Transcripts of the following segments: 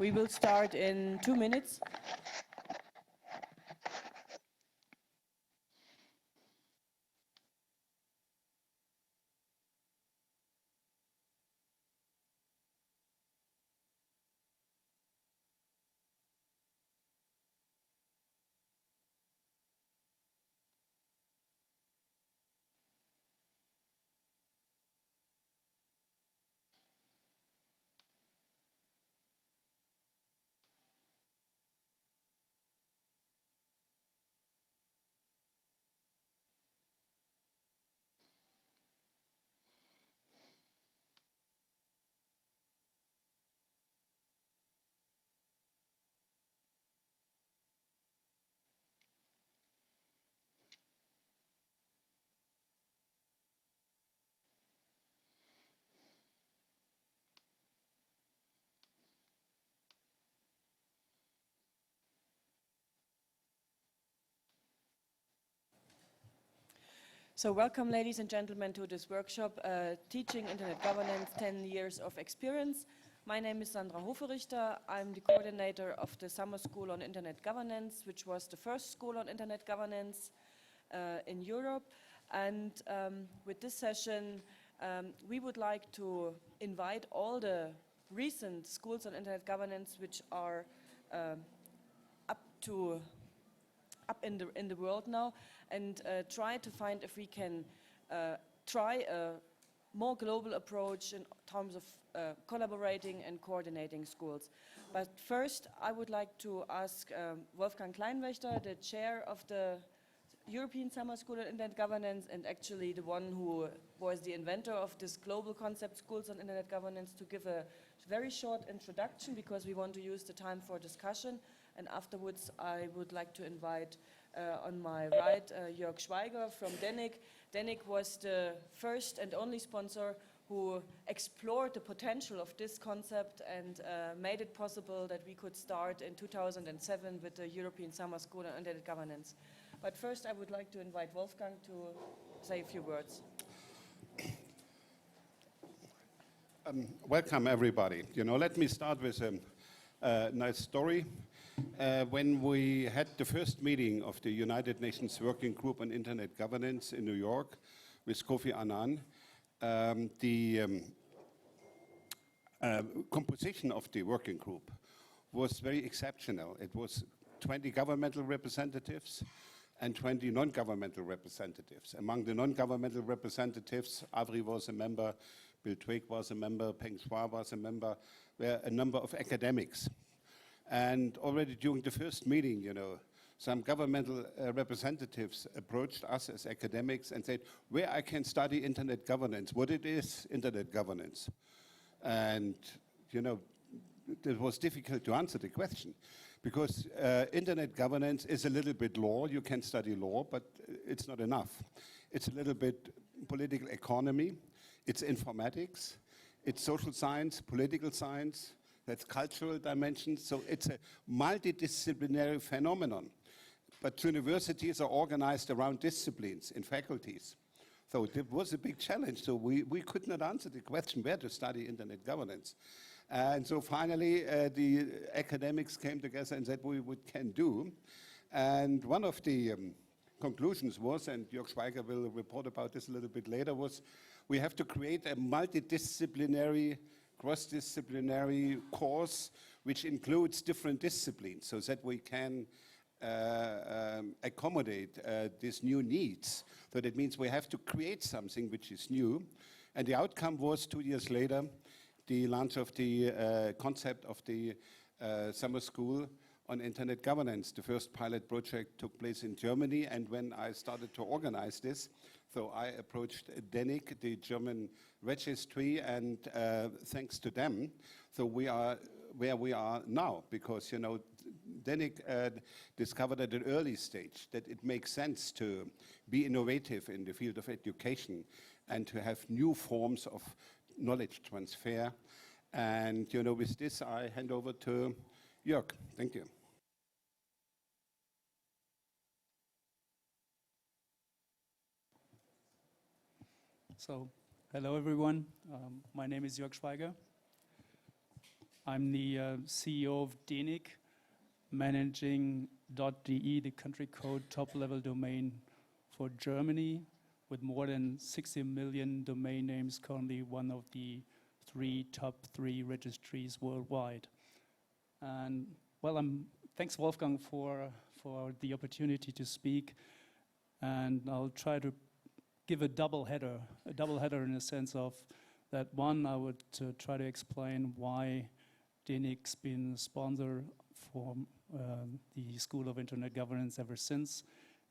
We will start in 2 minutes. So welcome, ladies and gentlemen, to this workshop, Teaching Internet Governance, 10 Years of Experience. My name is Sandra Hoferichter. I'm the coordinator of the Summer School on Internet Governance, which was the first school on Internet Governance in Europe. And with this session, we would like to invite all the recent schools on Internet Governance which are up in the world now, and try to find if we can try a more global approach in terms of collaborating and coordinating schools. But first, I would like to ask Wolfgang Kleinwächter, the chair of the European Summer School on Internet Governance, and actually the one who was the inventor of this global concept, Schools on Internet Governance, to give a very short introduction, because we want to use the time for discussion. And afterwards, I would like to invite on my right Jörg Schweiger from DENIC. DENIC was the first and only sponsor who explored the potential of this concept and made it possible that we could start in 2007 with the European Summer School on Internet Governance. But first, I would like to invite Wolfgang to say a few words. Welcome, everybody. Let me start with a nice story. When we had the first meeting of the United Nations Working Group on Internet Governance in New York with Kofi Annan, the composition of the working group was very exceptional. It was 20 governmental representatives and 20 non-governmental representatives. Among the non-governmental representatives, Avri was a member, Bill Twigg was a member, Peng Shuai was a member, were a number of academics. And already during the first meeting, some governmental representatives approached us as academics and said, where I can study internet governance, what it is, internet governance. And, it was difficult to answer the question, because internet governance is a little bit law. You can study law, but it's not enough. It's a little bit political economy, it's informatics, it's social science, political science, that's cultural dimensions. So it's a multidisciplinary phenomenon. But universities are organized around disciplines in faculties. So it was a big challenge. So we could not answer the question where to study internet governance. And so finally, the academics came together and said, what can do. And one of the conclusions was, and Jörg Schweiger will report about this a little bit later, was we have to create a multidisciplinary, cross-disciplinary course which includes different disciplines so that we can accommodate these new needs. So that means we have to create something which is new. And the outcome was 2 years later, the launch of the concept of the summer school on internet governance. The first pilot project took place in Germany, and when I started to organize this, so I approached DENIC, the German registry, and thanks to them, so we are where we are now, because DENIC discovered at an early stage that it makes sense to be innovative in the field of education and to have new forms of knowledge transfer. And with this, I hand over to Jörg. Thank you. So, hello everyone. My name is Jörg Schweiger. I'm the CEO of DENIC, managing .de, the country code top-level domain for Germany, with more than 60 million domain names, currently one of the top three registries worldwide. And well, thanks Wolfgang for the opportunity to speak. And I'll try to give a double header in the sense of that one, I would try to explain why DENIC's been a sponsor for the School of Internet Governance ever since.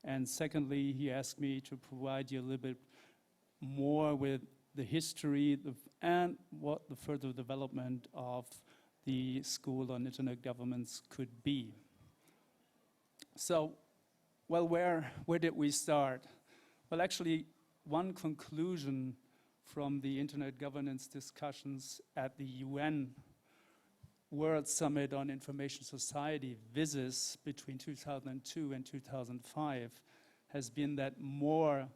And secondly, he asked me to provide you a little bit more with the history and what the further development of the School on Internet Governance could be. So, well, where did we start? Well, actually, one conclusion from the Internet governance discussions at the UN World Summit on Information Society, WSIS, between 2002 and 2005, has been that more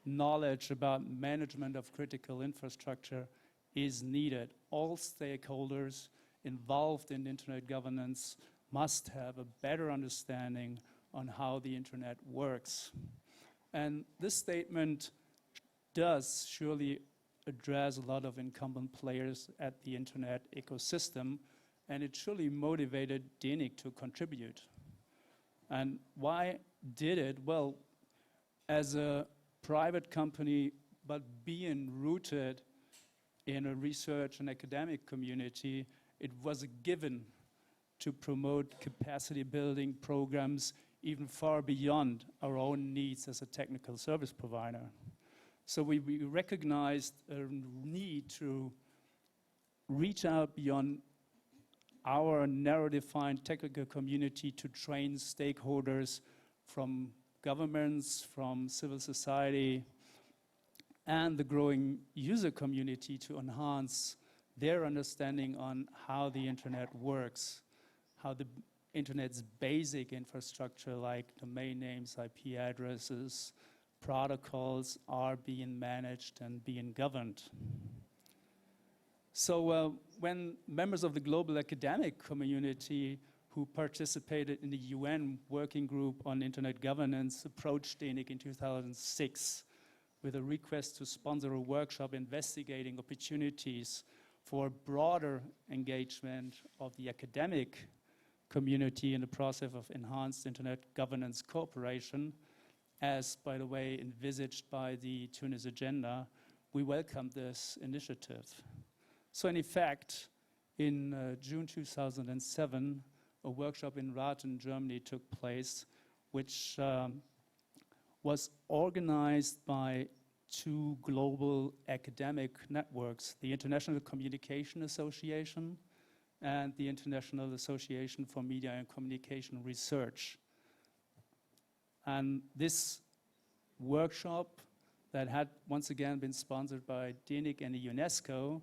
knowledge about management of critical infrastructure is needed. All stakeholders involved in Internet governance must have a better understanding on how the Internet works. And this statement does surely address a lot of incumbent players at the Internet ecosystem, and it surely motivated DENIC to contribute. And why did it? Well, as a private company, but being rooted in a research and academic community, it was a given to promote capacity building programs even far beyond our own needs as a technical service provider. So we recognized a need to reach out beyond our narrow-defined technical community to train stakeholders from governments, from civil society, and the growing user community to enhance their understanding on how the Internet works, how the Internet's basic infrastructure like domain names, IP addresses, protocols are being managed and being governed. So when members of the global academic community who participated in the UN Working Group on Internet Governance approached DENIC in 2006 with a request to sponsor a workshop investigating opportunities for broader engagement of the academic community in the process of enhanced Internet governance cooperation, as, by the way, envisaged by the Tunis Agenda, we welcome this initiative. So in effect, in June 2007, a workshop in Raten, Germany took place, which was organized by two global academic networks, the International Communication Association and the International Association for Media and Communication Research. And this workshop that had once again been sponsored by DENIC and the UNESCO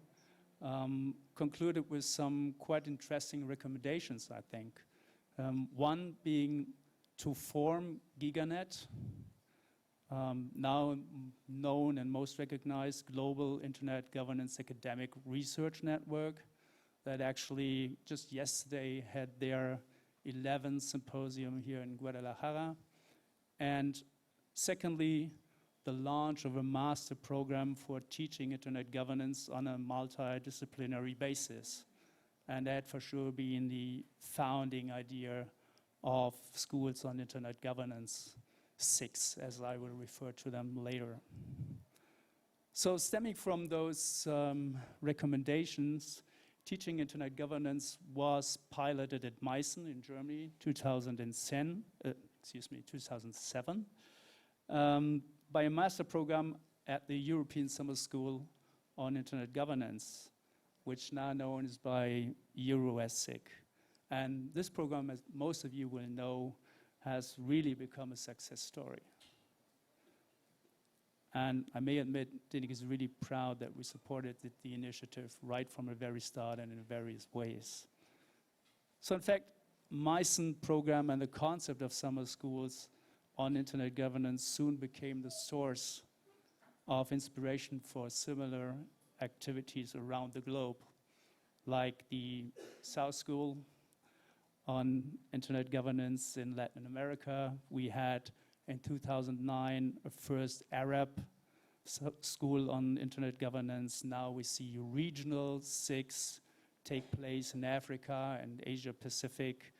concluded with some quite interesting recommendations, I think. One being to form GigaNet, now known and most recognized global Internet governance academic research network that actually just yesterday had their 11th symposium here in Guadalajara. And secondly, the launch of a master program for teaching Internet governance on a multidisciplinary basis. And that for sure being the founding idea of Schools on Internet Governance, SIGs, as I will refer to them later. So stemming from those recommendations, teaching Internet governance was piloted at Meissen in Germany 2007, by a master program at the European Summer School on Internet Governance, which now known as by EuroSIG. And this program, as most of you will know, has really become a success story. And I may admit, DENIC is really proud that we supported the initiative right from the very start and in various ways. So in fact, Meissen program and the concept of summer schools on Internet governance soon became the source of inspiration for similar activities around the globe. like the South School on Internet Governance in Latin America. We had in 2009 a first Arab school on Internet Governance. Now we see regional SIGs take place in Africa and Asia Pacific.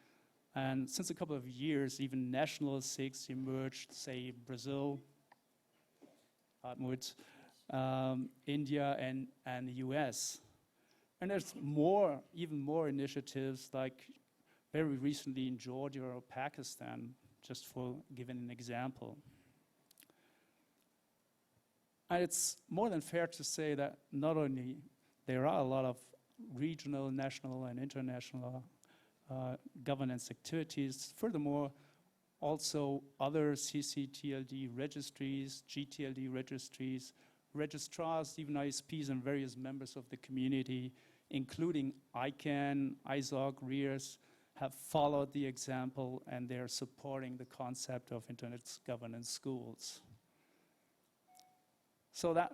And since a couple of years, even national SIGs emerged, say Brazil, Hartmut, India and the US. And there's even more initiatives, like very recently in Georgia or Pakistan, just for giving an example. And it's more than fair to say that not only there are a lot of regional, national, and international governance activities, furthermore, also other CCTLD registries, GTLD registries, registrars, even ISPs, and various members of the community, including ICANN, ISOC, REARS, have followed the example, and they're supporting the concept of Internet governance schools. So that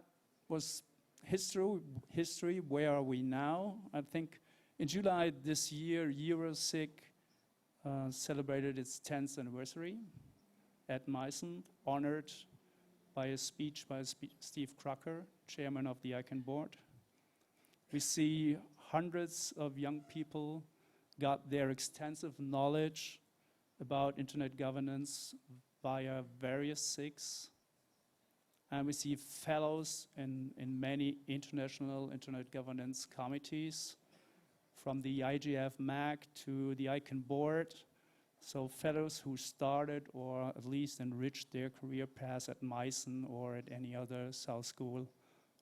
was history. Where are we now? I think in July this year, EuroSIG celebrated its 10th anniversary at Meissen, honored by a speech by Steve Crocker, chairman of the ICANN board. We see hundreds of young people got their extensive knowledge about Internet governance via various SIGs. And we see fellows in many international Internet governance committees, from the IGF MAC to the ICANN board. So fellows who started or at least enriched their career paths at Meissen or at any other South School,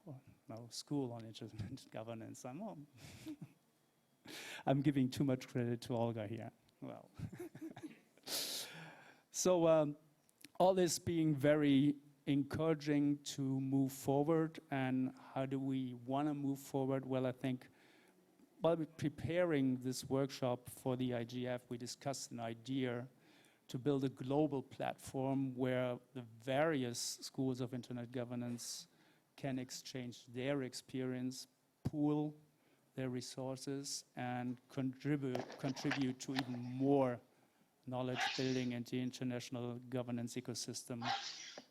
or no, school on Internet governance. I'm giving too much credit to Olga here. Well, so all this being very encouraging to move forward, and how do we want to move forward? Well, I think while we're preparing this workshop for the IGF, we discussed an idea to build a global platform where the various schools of Internet governance can exchange their experience, pool their resources, and contribute to even more knowledge building in the international governance ecosystem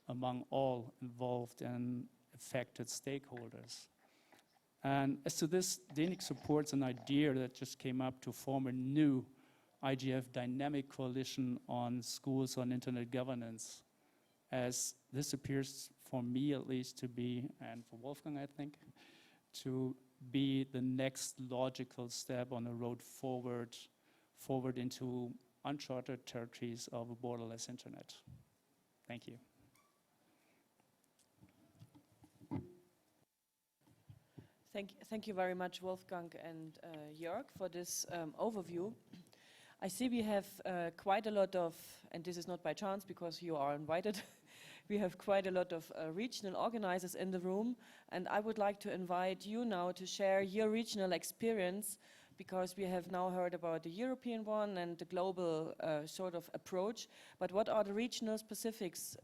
among all involved and affected stakeholders. And as to this, DENIC supports an idea that just came up to form a new IGF dynamic coalition on schools on Internet governance, as this appears, for me at least, to be, and for Wolfgang, I think, to be the next logical step on the road forward into uncharted territories of a borderless Internet. Thank you. Thank you very much, Wolfgang and Jörg, for this overview. I see we have quite a lot of, and this is not by chance because you are invited, we have quite a lot of regional organizers in the room, and I would like to invite you now to share your regional experience, because we have now heard about the European one and the global sort of approach, but what are the regional specifics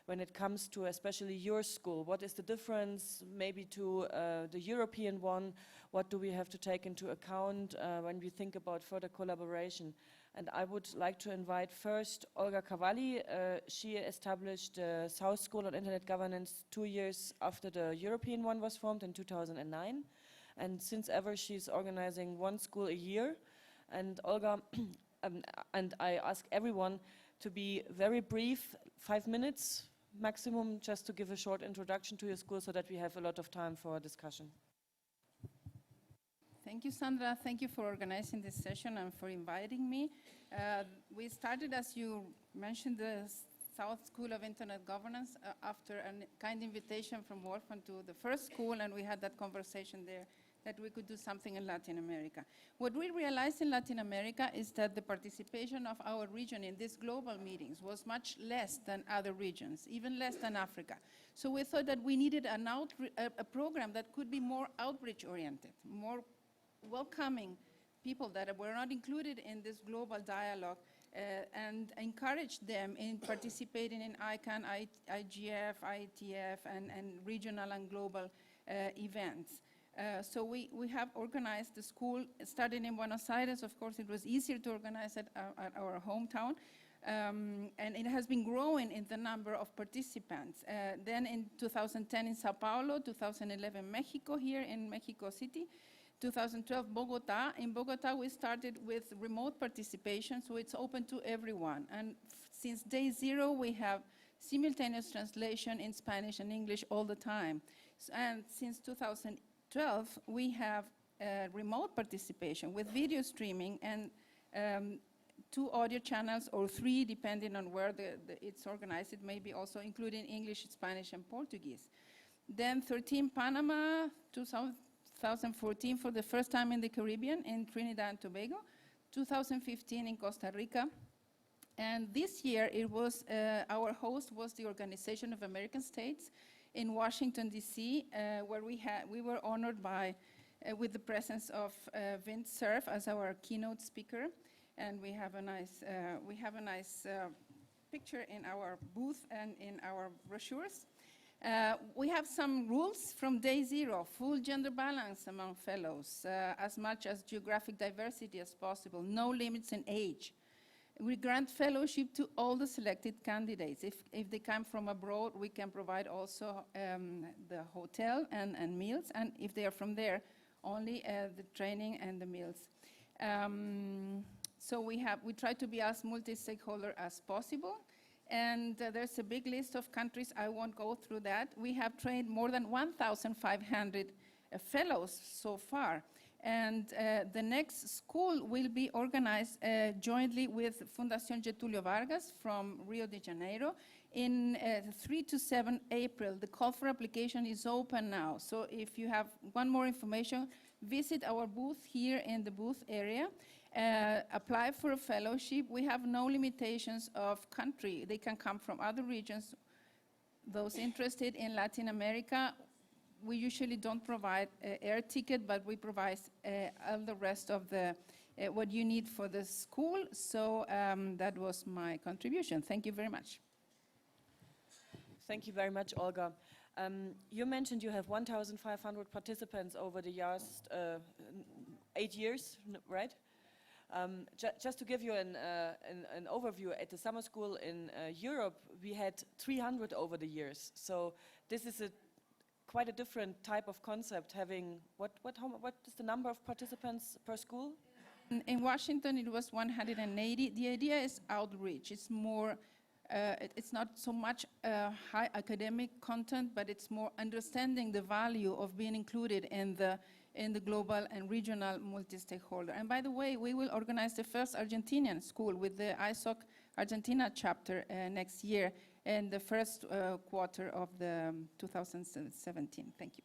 when it comes to especially your school? What is the difference maybe to the European one? What do we have to take into account when we think about further collaboration? And I would like to invite first Olga Cavalli. She established the South School on Internet Governance 2 years after the European one was formed in 2009. And since ever, she's organizing one school a year. And Olga, and I ask everyone to be very brief, 5 minutes maximum, just to give a short introduction to your school so that we have a lot of time for discussion. Thank you, Sandra. Thank you for organizing this session and for inviting me. We started, as you mentioned, the South School of Internet Governance after a kind invitation from Wolfgang to the first school, and we had that conversation there that we could do something in Latin America. What we realized in Latin America is that the participation of our region in these global meetings was much less than other regions, even less than Africa. So we thought that we needed a program that could be more outreach-oriented, more welcoming people that were not included in this global dialogue, and encourage them in participating in ICANN, IGF, IETF, and regional and global events. So we have organized the school, started in Buenos Aires. Of course, it was easier to organize at our hometown. And it has been growing in the number of participants. Then in 2010 in Sao Paulo, 2011 Mexico, here in Mexico City, 2012 Bogota. In Bogota, we started with remote participation, so it's open to everyone. And since day zero, we have simultaneous translation in Spanish and English all the time. And since 2012, we have remote participation with video streaming and 2 audio channels or 3, depending on where it's organized. It may be also including English, Spanish, and Portuguese. Then 13 Panama, 2014 for the first time in the Caribbean, in Trinidad and Tobago, 2015 in Costa Rica. And this year, it was our host was the Organization of American States in Washington, D.C., where we were honored by with the presence of Vint Cerf as our keynote speaker. And we have a nice picture in our booth and in our brochures. We have some rules from day zero: full gender balance among fellows, as much as geographic diversity as possible, no limits in age. We grant fellowship to all the selected candidates. If they come from abroad, we can provide also the hotel and meals, and if they are from there, only the training and the meals. So we try to be as multi-stakeholder as possible, and there's a big list of countries. I won't go through that. We have trained more than 1,500 fellows so far, and the next school will be organized jointly with Fundación Getúlio Vargas from Rio de Janeiro in 3 to 7 April. The call for application is open now, so if you want more information, visit our booth here in the booth area. Apply for a fellowship. We have no limitations of country. They can come from other regions. Those interested in Latin America, we usually don't provide air ticket, but we provide all the rest of the what you need for the school. So that was my contribution. Thank you very much. Thank you very much, Olga. You mentioned you have 1,500 participants over the last 8 years, right? Just to give you an overview, at the summer school in Europe, we had 300 over the years. So this is quite a different type of concept, having, what is the number of participants per school? In Washington, it was 180. The idea is outreach. It's more, it's not so much high academic content, but it's more understanding the value of being included in the global and regional multi-stakeholder. And by the way, we will organize the first Argentinian school with the ISOC Argentina chapter next year in the first quarter of the 2017. Thank you.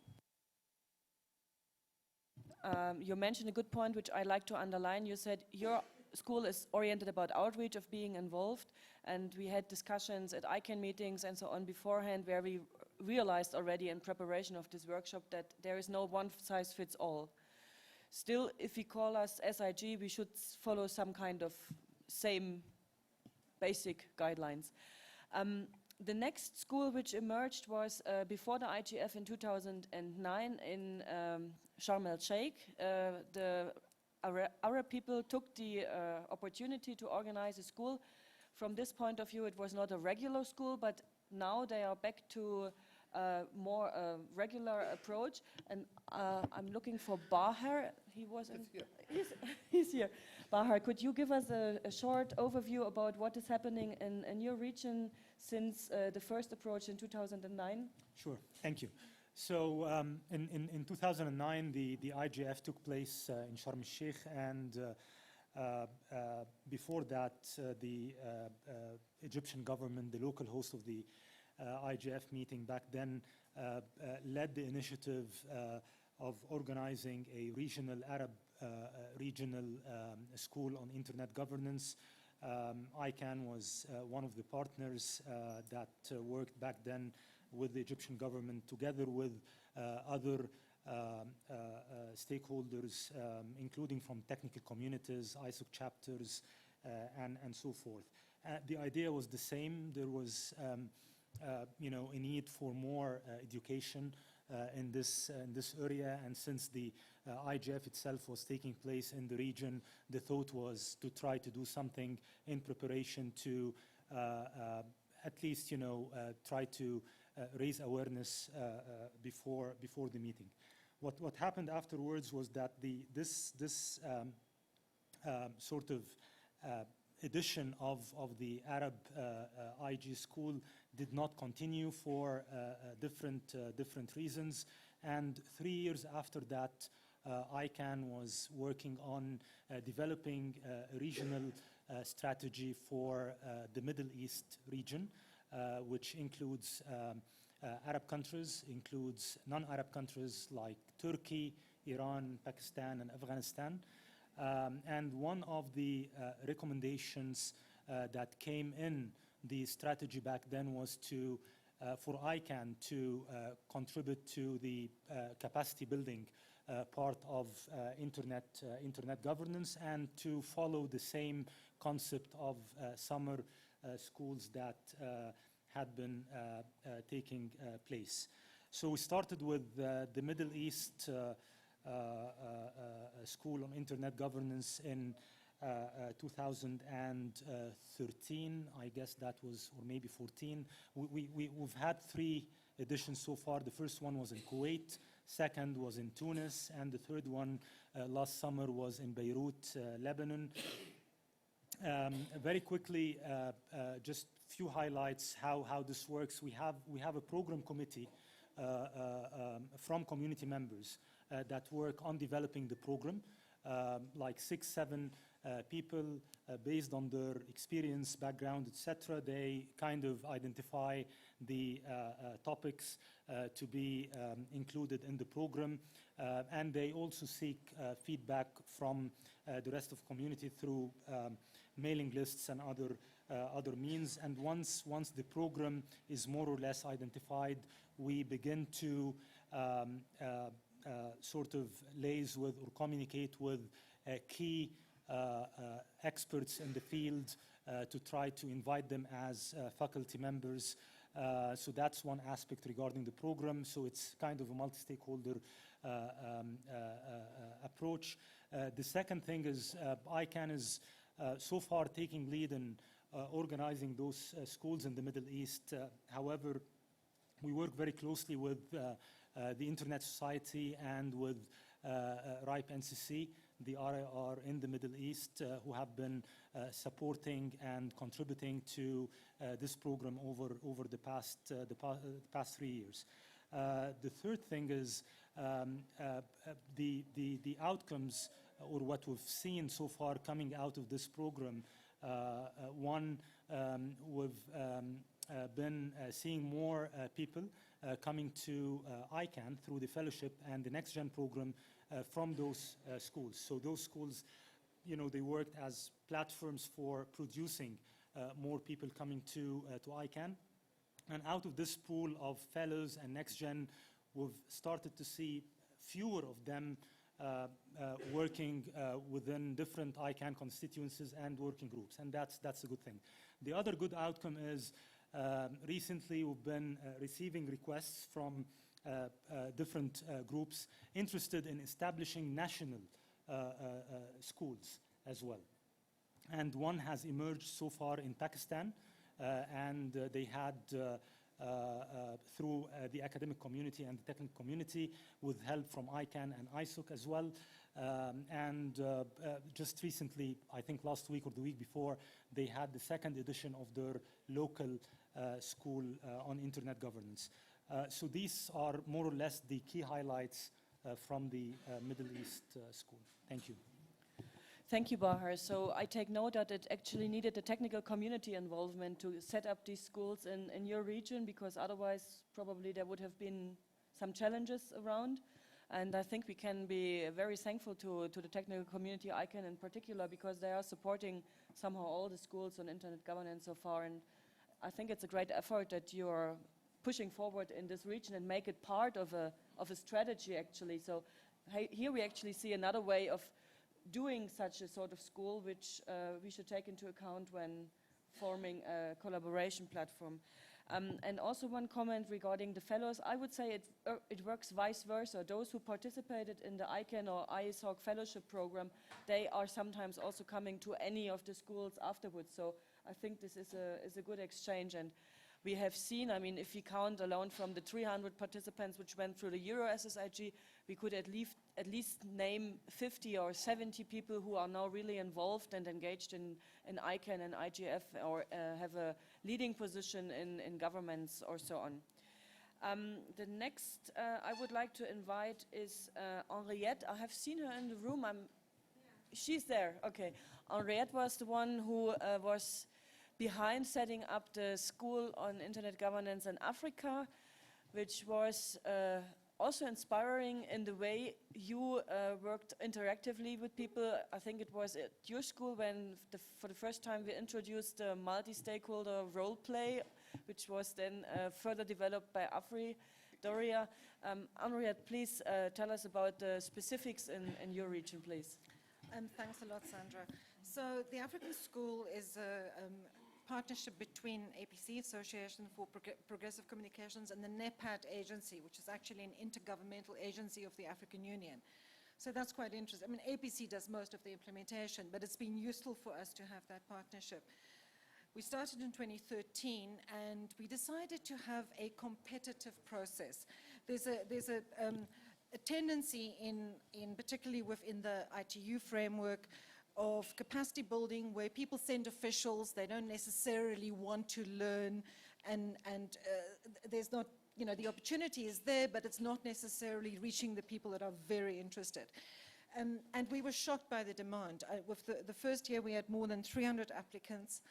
You mentioned a good point, which I like to underline. You said your school is oriented about outreach, of being involved, and we had discussions at ICANN meetings and so on beforehand, where we realized already in preparation of this workshop that there is no one-size-fits-all. Still, if we call us SIG, we should follow some kind of same basic guidelines. The next school which emerged was before the IGF in 2009 in Sharm el-Sheikh. The Arab people took the opportunity to organize a school. From this point of view, it was not a regular school, but now they are back to more regular approach. And I'm looking for Bahar. He was he's here. Bahar, could you give us a short overview about what is happening in your region since the first approach in 2009? Sure, thank you. So in 2009, the IGF took place in Sharm el-Sheikh, and before that, the Egyptian government, the local host of the IGF meeting back then, led the initiative of organizing a regional Arab regional school on internet governance. ICANN was one of the partners that worked back then with the Egyptian government, together with other stakeholders, including from technical communities, ISOC chapters, and so forth. The idea was the same. There was a need for more education in this area. And since the IGF itself was taking place in the region, the thought was to try to do something in preparation to at least, try to raise awareness before the meeting. What happened afterwards was that this sort of edition of the Arab IG school did not continue for different reasons. And 3 years after that, ICANN was working on developing a regional strategy for the Middle East region, which includes Arab countries, includes non-Arab countries like Turkey, Iran, Pakistan, and Afghanistan. And one of the recommendations that came in the strategy back then was for ICANN to contribute to the capacity building part of internet governance, and to follow the same concept of summer schools that had been taking place. So we started with the Middle East School on Internet Governance in 2013, I guess that was, or maybe 14. We've had 3 editions so far. The first one was in Kuwait, second was in Tunis, and the third one last summer was in Beirut, Lebanon. Very quickly, just few highlights how this works. We have a program committee from community members that work on developing the program, like 6-7 people based on their experience, background, etc. They kind of identify the topics to be included in the program, and they also seek feedback from the rest of community through mailing lists and other means. And once the program is more or less identified, we begin to sort of liaise with or communicate with key experts in the field to try to invite them as faculty members. So that's one aspect regarding the program. So it's kind of a multi-stakeholder approach. The second thing is ICANN is so far taking lead in organizing those schools in the Middle East. However, we work very closely with the Internet Society and with RIPE NCC, the RIR in the Middle East, who have been supporting and contributing to this program over the past 3 years. The third thing is the outcomes, or what we've seen so far coming out of this program. We've been seeing more people coming to ICANN through the fellowship and the Next Gen program from those schools. So those schools, they worked as platforms for producing more people coming to ICANN. And out of this pool of fellows and Next Gen, we've started to see fewer of them working within different ICANN constituencies and working groups, and that's a good thing. The other good outcome is recently we've been receiving requests from different groups interested in establishing national schools as well. And one has emerged so far in Pakistan, and they had through the academic community and the technical community, with help from ICANN and ISOC as well. Just recently, I think last week or the week before, they had the second edition of their local school on internet governance. So these are more or less the key highlights from the Middle East school. Thank you. Thank you, Bahar. So I take note that it actually needed a technical community involvement to set up these schools in your region, because otherwise probably there would have been some challenges around. And I think we can be very thankful to the technical community, ICANN in particular, because they are supporting somehow all the schools on internet governance so far. And I think it's a great effort that you're pushing forward in this region and make it part of a strategy, actually. So here we actually see another way of doing such a sort of school, which we should take into account when forming a collaboration platform. And also one comment regarding the fellows, I would say it works vice versa. Those who participated in the ICANN or ISOC fellowship program, they are sometimes also coming to any of the schools afterwards. So I think this is a good exchange. And we have seen, I mean, if we count alone from the 300 participants which went through the Euro SSIG, we could at least name 50 or 70 people who are now really involved and engaged in ICANN and IGF, or have a leading position in governments or so on. The next I would like to invite is Henriette. I have seen her in the room. She's there, okay. Henriette was the one who was behind setting up the School on Internet Governance in Africa, which was also inspiring in the way you worked interactively with people. I think it was at your school when for the first time we introduced the multi-stakeholder role play, which was then further developed by Afri Doria. Henriette, please tell us about the specifics in your region, please. Thanks a lot, Sandra. So the African School is a partnership between APC, Association for Progressive Communications, and the NEPAD agency, which is actually an intergovernmental agency of the African Union. So that's quite interesting. I mean, APC does most of the implementation, but it's been useful for us to have that partnership. We started in 2013, and we decided to have a competitive process. There's a tendency in particularly within the ITU framework of capacity building, where people send officials, they don't necessarily want to learn, and there's not, you know, the opportunity is there, but it's not necessarily reaching the people that are very interested. And we were shocked by the demand. With the first year, we had more than 300 applicants.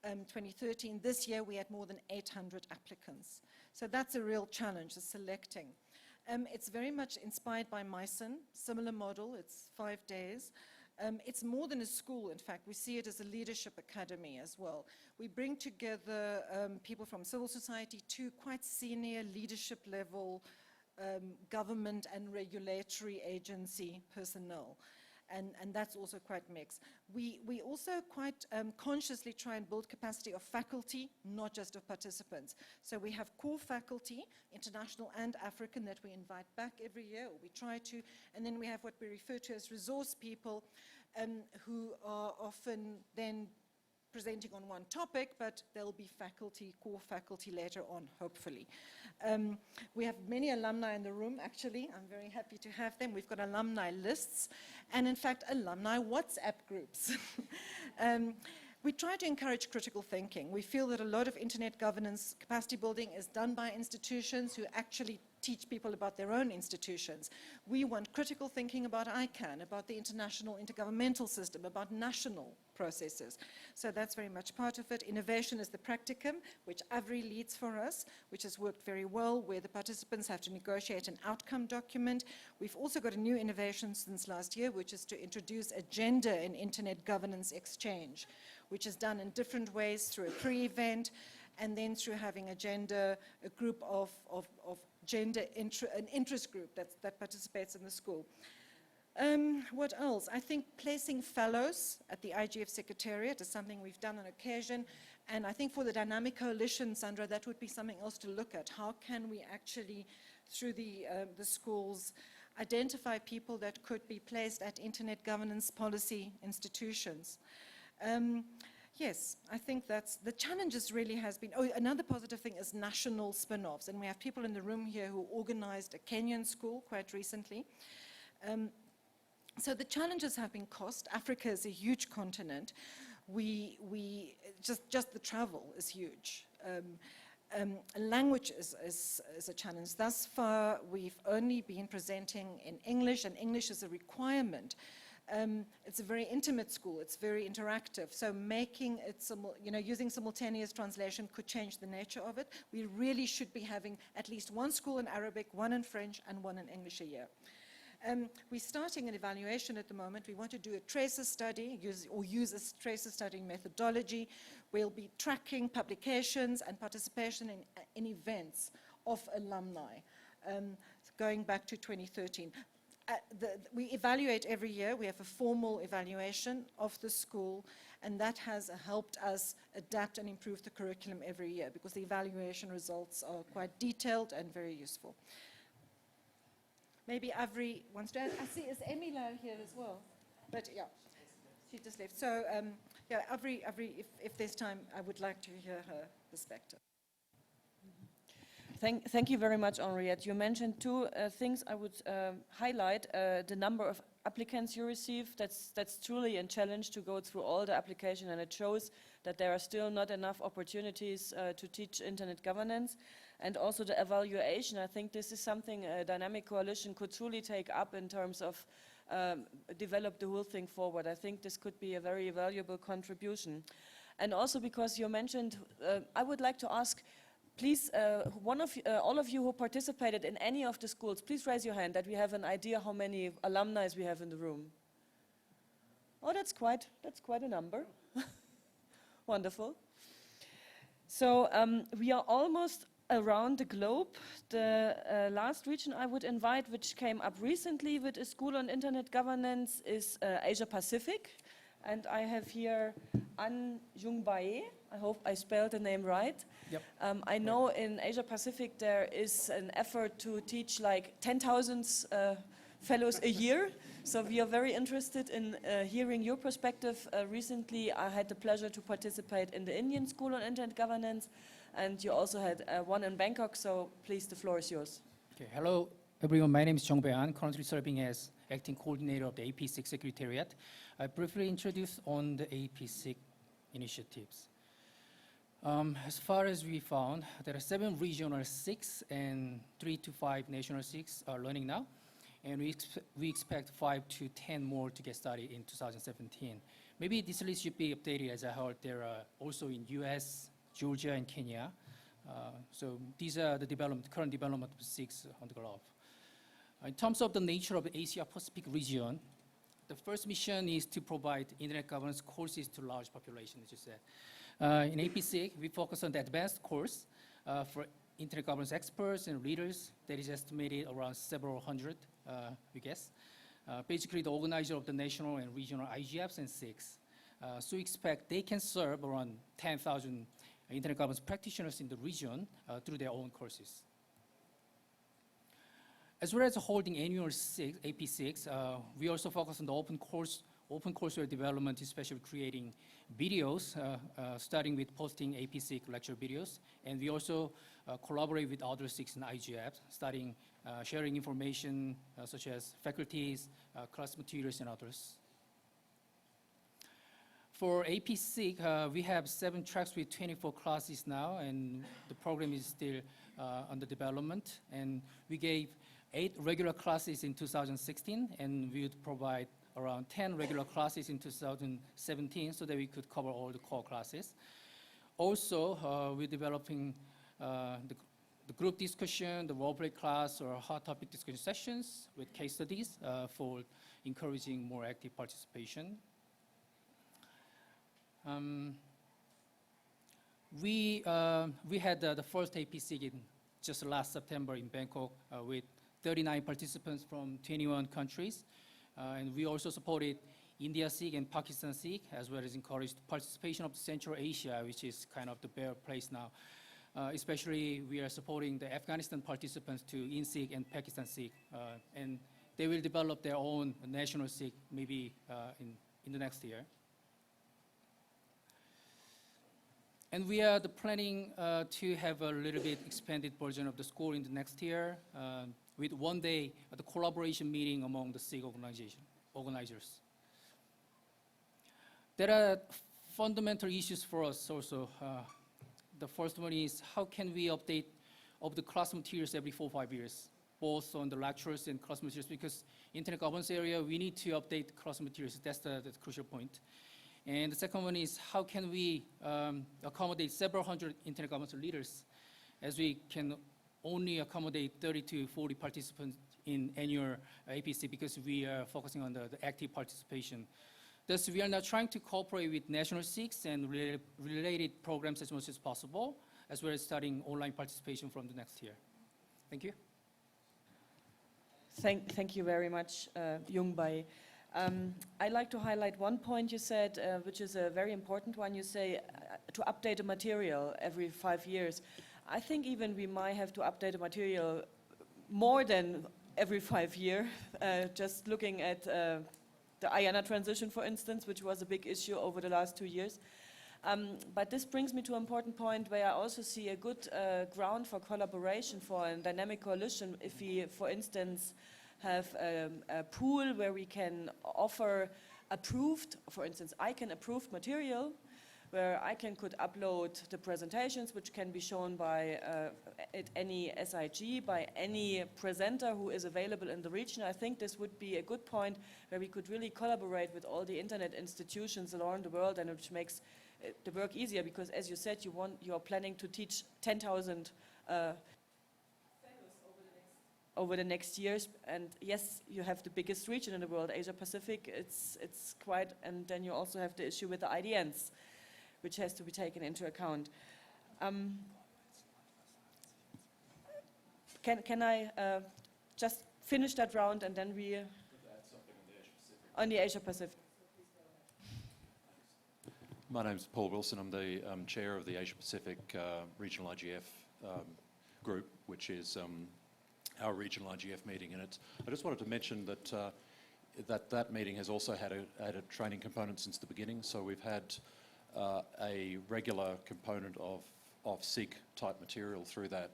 2013, this year, we had more than 800 applicants. So that's a real challenge, the selecting. It's very much inspired by MySyn, similar model, it's 5 days. It's more than a school, in fact. We see it as a leadership academy as well. We bring together people from civil society to quite senior leadership level government and regulatory agency personnel. And that's also quite mixed. We also quite consciously try and build capacity of faculty, not just of participants. So we have core faculty, international and African, that we invite back every year, or we try to, and then we have what we refer to as resource people, who are often then presenting on one topic, but there'll be faculty, core faculty later on, hopefully. We have many alumni in the room, actually. I'm very happy to have them. We've got alumni lists, and in fact, alumni WhatsApp groups. We try to encourage critical thinking. We feel that a lot of internet governance capacity building is done by institutions who actually teach people about their own institutions. We want critical thinking about ICANN, about the international intergovernmental system, about national processes. So that's very much part of it. Innovation is the practicum, which Avri leads for us, which has worked very well, where the participants have to negotiate an outcome document. We've also got a new innovation since last year, which is to introduce a gender and internet governance exchange, which is done in different ways through a pre-event, and then through having a group of gender an interest group that participates in the school. What else? I think placing fellows at the IGF Secretariat is something we've done on occasion, and I think for the dynamic coalition, Sandra, that would be something else to look at. How can we actually, through the schools, identify people that could be placed at internet governance policy institutions? Yes, I think that's, the challenges really has been, another positive thing is national spin-offs, and we have people in the room here who organized a Kenyan school quite recently. So the challenges have been cost. Africa is a huge continent. Just the travel is huge. Language is a challenge. Thus far, we've only been presenting in English, and English is a requirement. It's a very intimate school, it's very interactive, so making it, using simultaneous translation could change the nature of it. We really should be having at least one school in Arabic, one in French, and one in English a year. We're starting an evaluation at the moment. We want to do a tracer study, use a tracer study methodology. We'll be tracking publications and participation in events of alumni, going back to 2013. we evaluate every year. We have a formal evaluation of the school, and that has helped us adapt and improve the curriculum every year because the evaluation results are quite detailed and very useful. Maybe Avri wants to add. I see, is Emila here as well? But yeah, she just left. So yeah, Avri, if there's time, I would like to hear her perspective. Thank you very much, Henriette. You mentioned two things I would highlight. The number of applicants you receive, that's truly a challenge to go through all the application, and it shows that there are still not enough opportunities to teach internet governance. And also the evaluation, I think this is something a dynamic coalition could truly take up in terms of develop the whole thing forward. I think this could be a very valuable contribution. And also because you mentioned, I would like to ask, please, all of you who participated in any of the schools, please raise your hand that we have an idea how many alumni we have in the room. Oh, that's quite a number. Wonderful. So we are almost around the globe. The last region I would invite, which came up recently with a school on internet governance, is Asia Pacific. And I have here An Jung Bae. I hope I spelled the name right. Yep. I know in Asia Pacific there is an effort to teach like 10,000 fellows a year. So we are very interested in hearing your perspective. Recently I had the pleasure to participate in the Indian School on Internet Governance, and you also had one in Bangkok, so please, the floor is yours. Okay, hello everyone, my name is Jung Bae-an, currently serving as acting coordinator of the AP6 Secretariat. I briefly introduce on the AP6 initiatives. As far as we found, there are 7 regional SIGs and 3 to 5 national SIGs are learning now, and we expect 5 to 10 more to get started in 2017. Maybe this list should be updated, as I heard there are also in US, Georgia, and Kenya. So these are the current development of SIGs on the globe. In terms of the nature of the Asia Pacific region, the first mission is to provide internet governance courses to large populations, as you said. In AP6, we focus on the advanced course for internet governance experts and leaders that is estimated around several hundred, we guess. Basically, the organizer of the national and regional IGFs and SIGs. So we expect they can serve around 10,000 internet governance practitioners in the region through their own courses. As well as holding annual AP6, we also focus on the open courseware development, especially creating videos, starting with posting AP6 lecture videos. And we also collaborate with other SIGs and IGFs, starting sharing information such as faculties, class materials, and others. For AP6, we have 7 tracks with 24 classes now, and the program is still under development. And we gave 8 regular classes in 2016, and we would provide around 10 regular classes in 2017 so that we could cover all the core classes. Also, we're developing the group discussion, the role play class, or hot topic discussion sessions with case studies for encouraging more active participation. We had the first AP6 in just last September in Bangkok with 39 participants from 21 countries. And we also supported India SIG and Pakistan SIG, as well as encouraged participation of Central Asia, which is kind of the bare place now. Especially, we are supporting the Afghanistan participants to INSIG and Pakistan SIG. And they will develop their own national SIG maybe in the next year. And we are planning to have a little bit expanded version of the school in the next year with one day the collaboration meeting among the SIG organizers. There are fundamental issues for us also. The first one is how can we update of the class materials every 4 or 5 years, both on the lectures and class materials, because internet governance area, we need to update class materials. That's the crucial point. And the second one is how can we accommodate several hundred internet governance leaders, as we can only accommodate 30 to 40 participants in annual APC because we are focusing on the active participation. Thus, we are now trying to cooperate with national SIGs and related programs as much as possible, as well as starting online participation from the next year. Thank you. Thank you very much, Jungbai. I'd like to highlight one point you said, which is a very important one. You say to update a material every 5 years. I think even we might have to update a material more than every 5 years. Just looking at the IANA transition, for instance, which was a big issue over the last 2 years. But this brings me to an important point where I also see a good ground for collaboration, for a dynamic coalition. If we, for instance, have a pool where we can offer approved, for instance, I can approved material, where I could upload the presentations, which can be shown by at any SIG, by any presenter who is available in the region. I think this would be a good point where we could really collaborate with all the internet institutions around the world, and which makes the work easier, because as you said, you are planning to teach 10,000 over the next years, and yes, you have the biggest region in the world, Asia Pacific. It's quite, and then you also have the issue with the IDNs, which has to be taken into account. Can I just finish that round and then we on the Asia Pacific? My name's Paul Wilson. I'm the chair of the Asia Pacific Regional IGF group, which is our regional IGF meeting. And I just wanted to mention that that meeting has also had a training component since the beginning. So we've had a regular component of SIG type material through that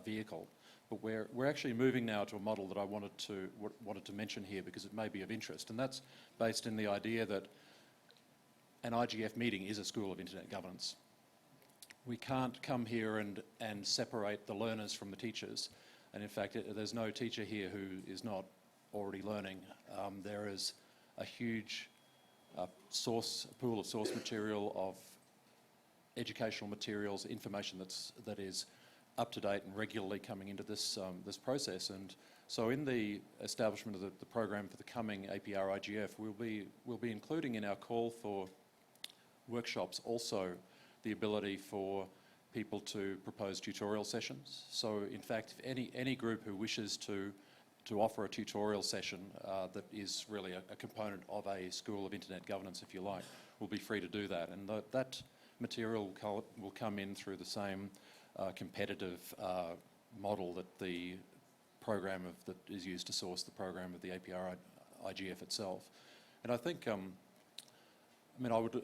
vehicle. But we're actually moving now to a model that I wanted to mention here because it may be of interest, and that's based in the idea that an IGF meeting is a school of internet governance. We can't come here and separate the learners from the teachers, and in fact there's no teacher here who is not already learning. There is a huge pool of source material, of educational materials, information that is up to date and regularly coming into this process. And so in the establishment of the program for the coming APR IGF, we'll be including in our call for workshops also the ability for people to propose tutorial sessions. So in fact, if any group who wishes to offer a tutorial session that is really a component of a school of internet governance, if you like, will be free to do that. And that material will come in through the same competitive model that the program that is used to source the program of the APR IGF itself. And I think,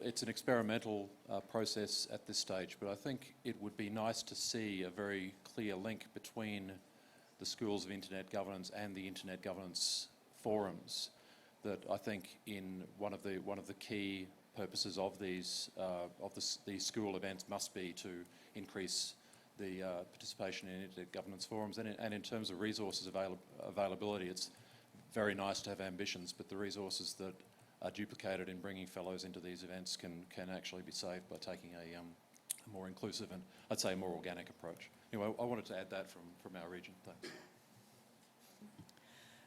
it's an experimental process at this stage, but I think it would be nice to see a very clear link between the schools of internet governance and the internet governance forums. That I think in one of the key purposes of these school events must be to increase the participation in internet governance forums, and in terms of resources availability, it's very nice to have ambitions, but the resources that are duplicated in bringing fellows into these events can actually be saved by taking a more inclusive and I'd say a more organic approach. Anyway, I wanted to add that from our region. Thanks.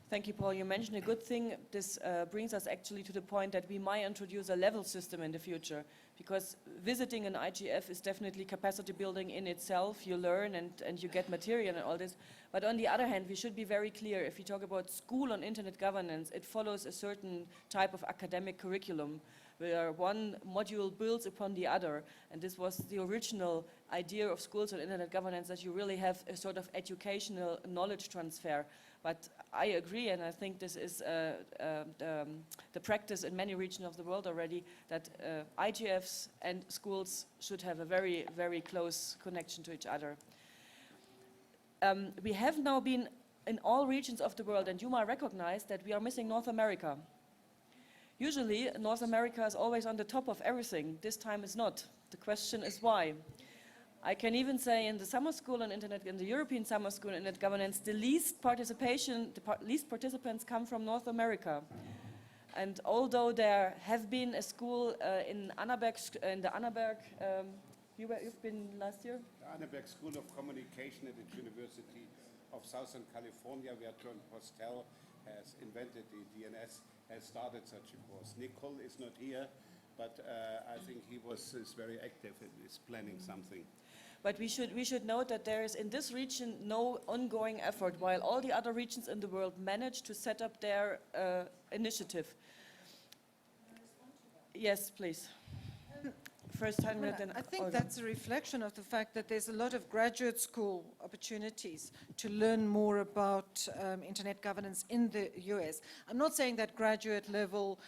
Thank you, Paul. You mentioned a good thing. This brings us actually to the point that we might introduce a level system in the future, because visiting an IGF is definitely capacity building in itself. You learn and you get material and all this. But on the other hand, we should be very clear. If we talk about school on internet governance, it follows a certain type of academic curriculum, where one module builds upon the other. And this was the original idea of schools on internet governance, that you really have a sort of educational knowledge transfer. But I agree, and I think this is the practice in many regions of the world already, that IGFs and schools should have a very, very close connection to each other. We have now been in all regions of the world, and you might recognize that we are missing North America. Usually, North America is always on the top of everything. This time it's not. The question is why. I can even say in the summer school on internet, in the European summer school on internet governance, the least participants come from North America. And although there have been a school in the Annaberg, you've been last year? The Annaberg School of Communication at the University of Southern California, where John Postel has invented the DNS, has started such a course. Nicole is not here, but I think he is very active and is planning something. But we should note that there is in this region no ongoing effort, while all the other regions in the world managed to set up their initiative. Yes, please. First 10 minutes. Well, I think that's a reflection of the fact that there's a lot of graduate school opportunities to learn more about internet governance in the US. I'm not saying that graduate level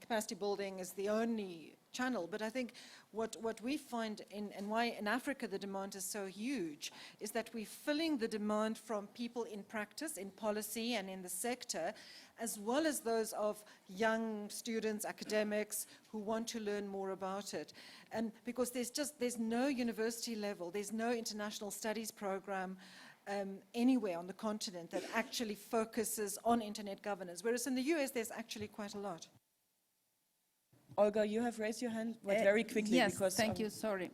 capacity building is the only channel, but I think what we find and why in Africa the demand is so huge is that we're filling the demand from people in practice, in policy and in the sector, as well as those of young students, academics who want to learn more about it. And because there's no university level, there's no international studies program anywhere on the continent that actually focuses on internet governance, whereas in the US there's actually quite a lot. Olga, you have raised your hand, but very quickly. Yes, because, thank you, sorry.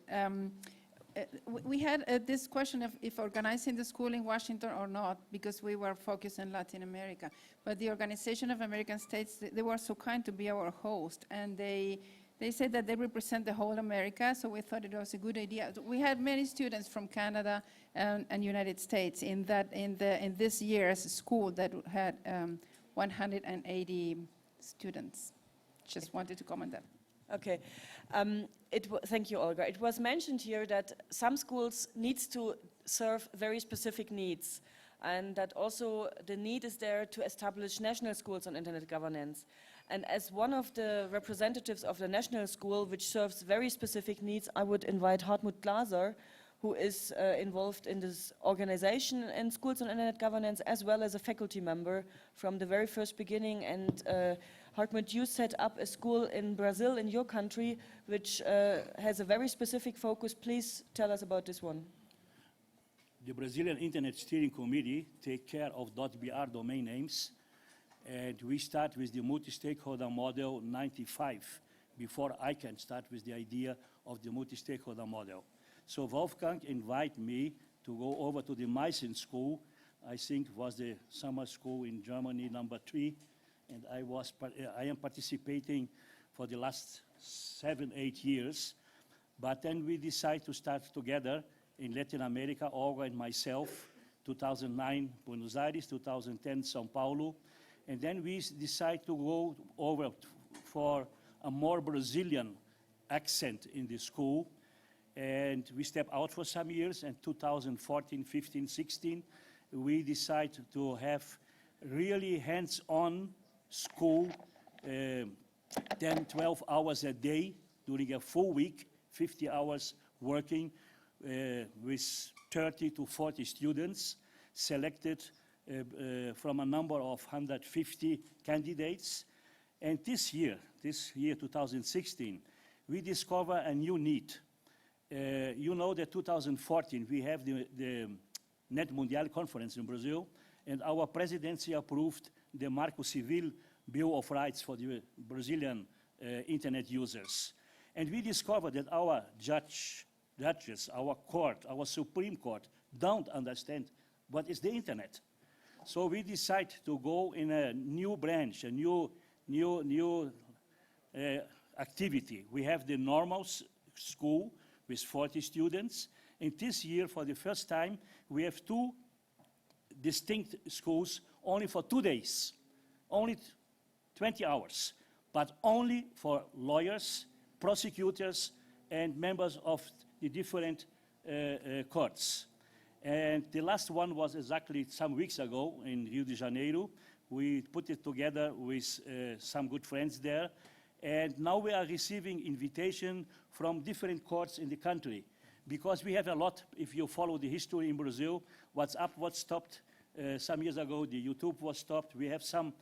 We had this question of if organizing the school in Washington or not, because we were focused in Latin America. But the Organization of American States, they were so kind to be our host, and they said that they represent the whole America, so we thought it was a good idea. We had many students from Canada and United States in this year's school that had 180 students. Just wanted to comment that. Okay. Thank you, Olga. It was mentioned here that some schools needs to serve very specific needs, and that also the need is there to establish national schools on internet governance. And as one of the representatives of the national school, which serves very specific needs, I would invite Hartmut Glaser, who is involved in this organization and schools on internet governance, as well as a faculty member from the very first beginning. And Hartmut, you set up a school in Brazil, in your country, which has a very specific focus. Please tell us about this one. The Brazilian Internet Steering Committee take care of .br domain names, and we start with the multi-stakeholder model 95, before I can start with the idea of the multi-stakeholder model. So Wolfgang invited me to go over to the Meissen school, I think was the summer school in Germany, number 3, and I am participating for the last 7-8 years. But then we decided to start together in Latin America, Olga and myself, 2009 Buenos Aires, 2010 São Paulo, and then we decided to go over for a more Brazilian accent in the school, and we stepped out for some years, and 2014, 15, 16, we decided to have really hands-on school, 10, 12 hours a day during a full week, 50 hours working with 30 to 40 students selected from a number of 150 candidates. And this year, 2016, we discover a new need. You know that 2014, we have the Net Mundial conference in Brazil, and our presidency approved the Marco Civil Bill of Rights for the Brazilian internet users. And we discovered that our judges, our court, our Supreme Court, don't understand what is the internet. So we decided to go in a new branch, a new activity. We have the normal school with 40 students, and this year, for the first time, we have 2 distinct schools only for 2 days, only 20 hours, but only for lawyers, prosecutors, and members of the different courts. And the last one was exactly some weeks ago in Rio de Janeiro. We put it together with some good friends there, and now we are receiving invitation from different courts in the country, because we have a lot. If you follow the history in Brazil, WhatsApp was stopped some years ago, the YouTube was stopped. We have some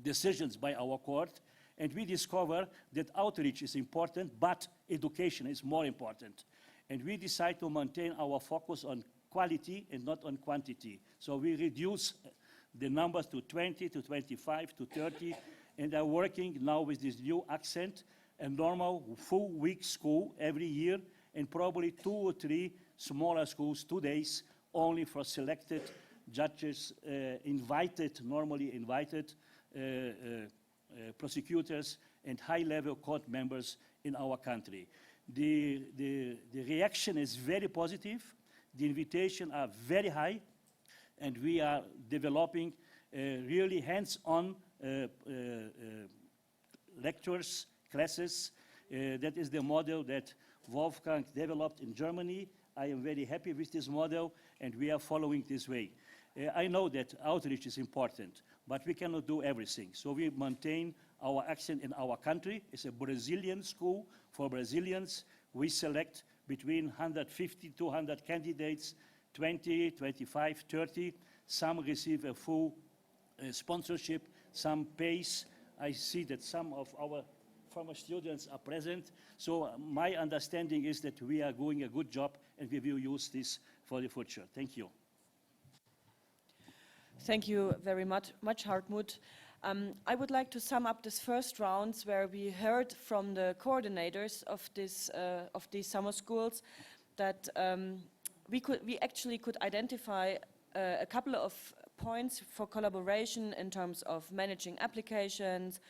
decisions by our court, and we discover that outreach is important, but education is more important. And we decide to maintain our focus on quality and not on quantity. So we reduce the numbers to 20, to 25, to 30, and are working now with this new accent, a normal full week school every year, and probably 2 or 3 smaller schools, 2 days, only for selected judges, normally invited prosecutors and high-level court members in our country. The reaction is very positive. The invitations are very high, and we are developing really hands-on lectures, classes. That is the model that Wolfgang developed in Germany. I am very happy with this model, and we are following this way. I know that outreach is important, but we cannot do everything. So we maintain our action in our country. It's a Brazilian school for Brazilians. We select between 150, 200 candidates, 20, 25, 30. Some receive a full sponsorship, some pays. I see that some of our former students are present. So my understanding is that we are doing a good job, and we will use this for the future. Thank you. Thank you very much, Hartmut. I would like to sum up this first rounds where we heard from the coordinators of these summer schools that we actually could identify a couple of points for collaboration in terms of managing applications,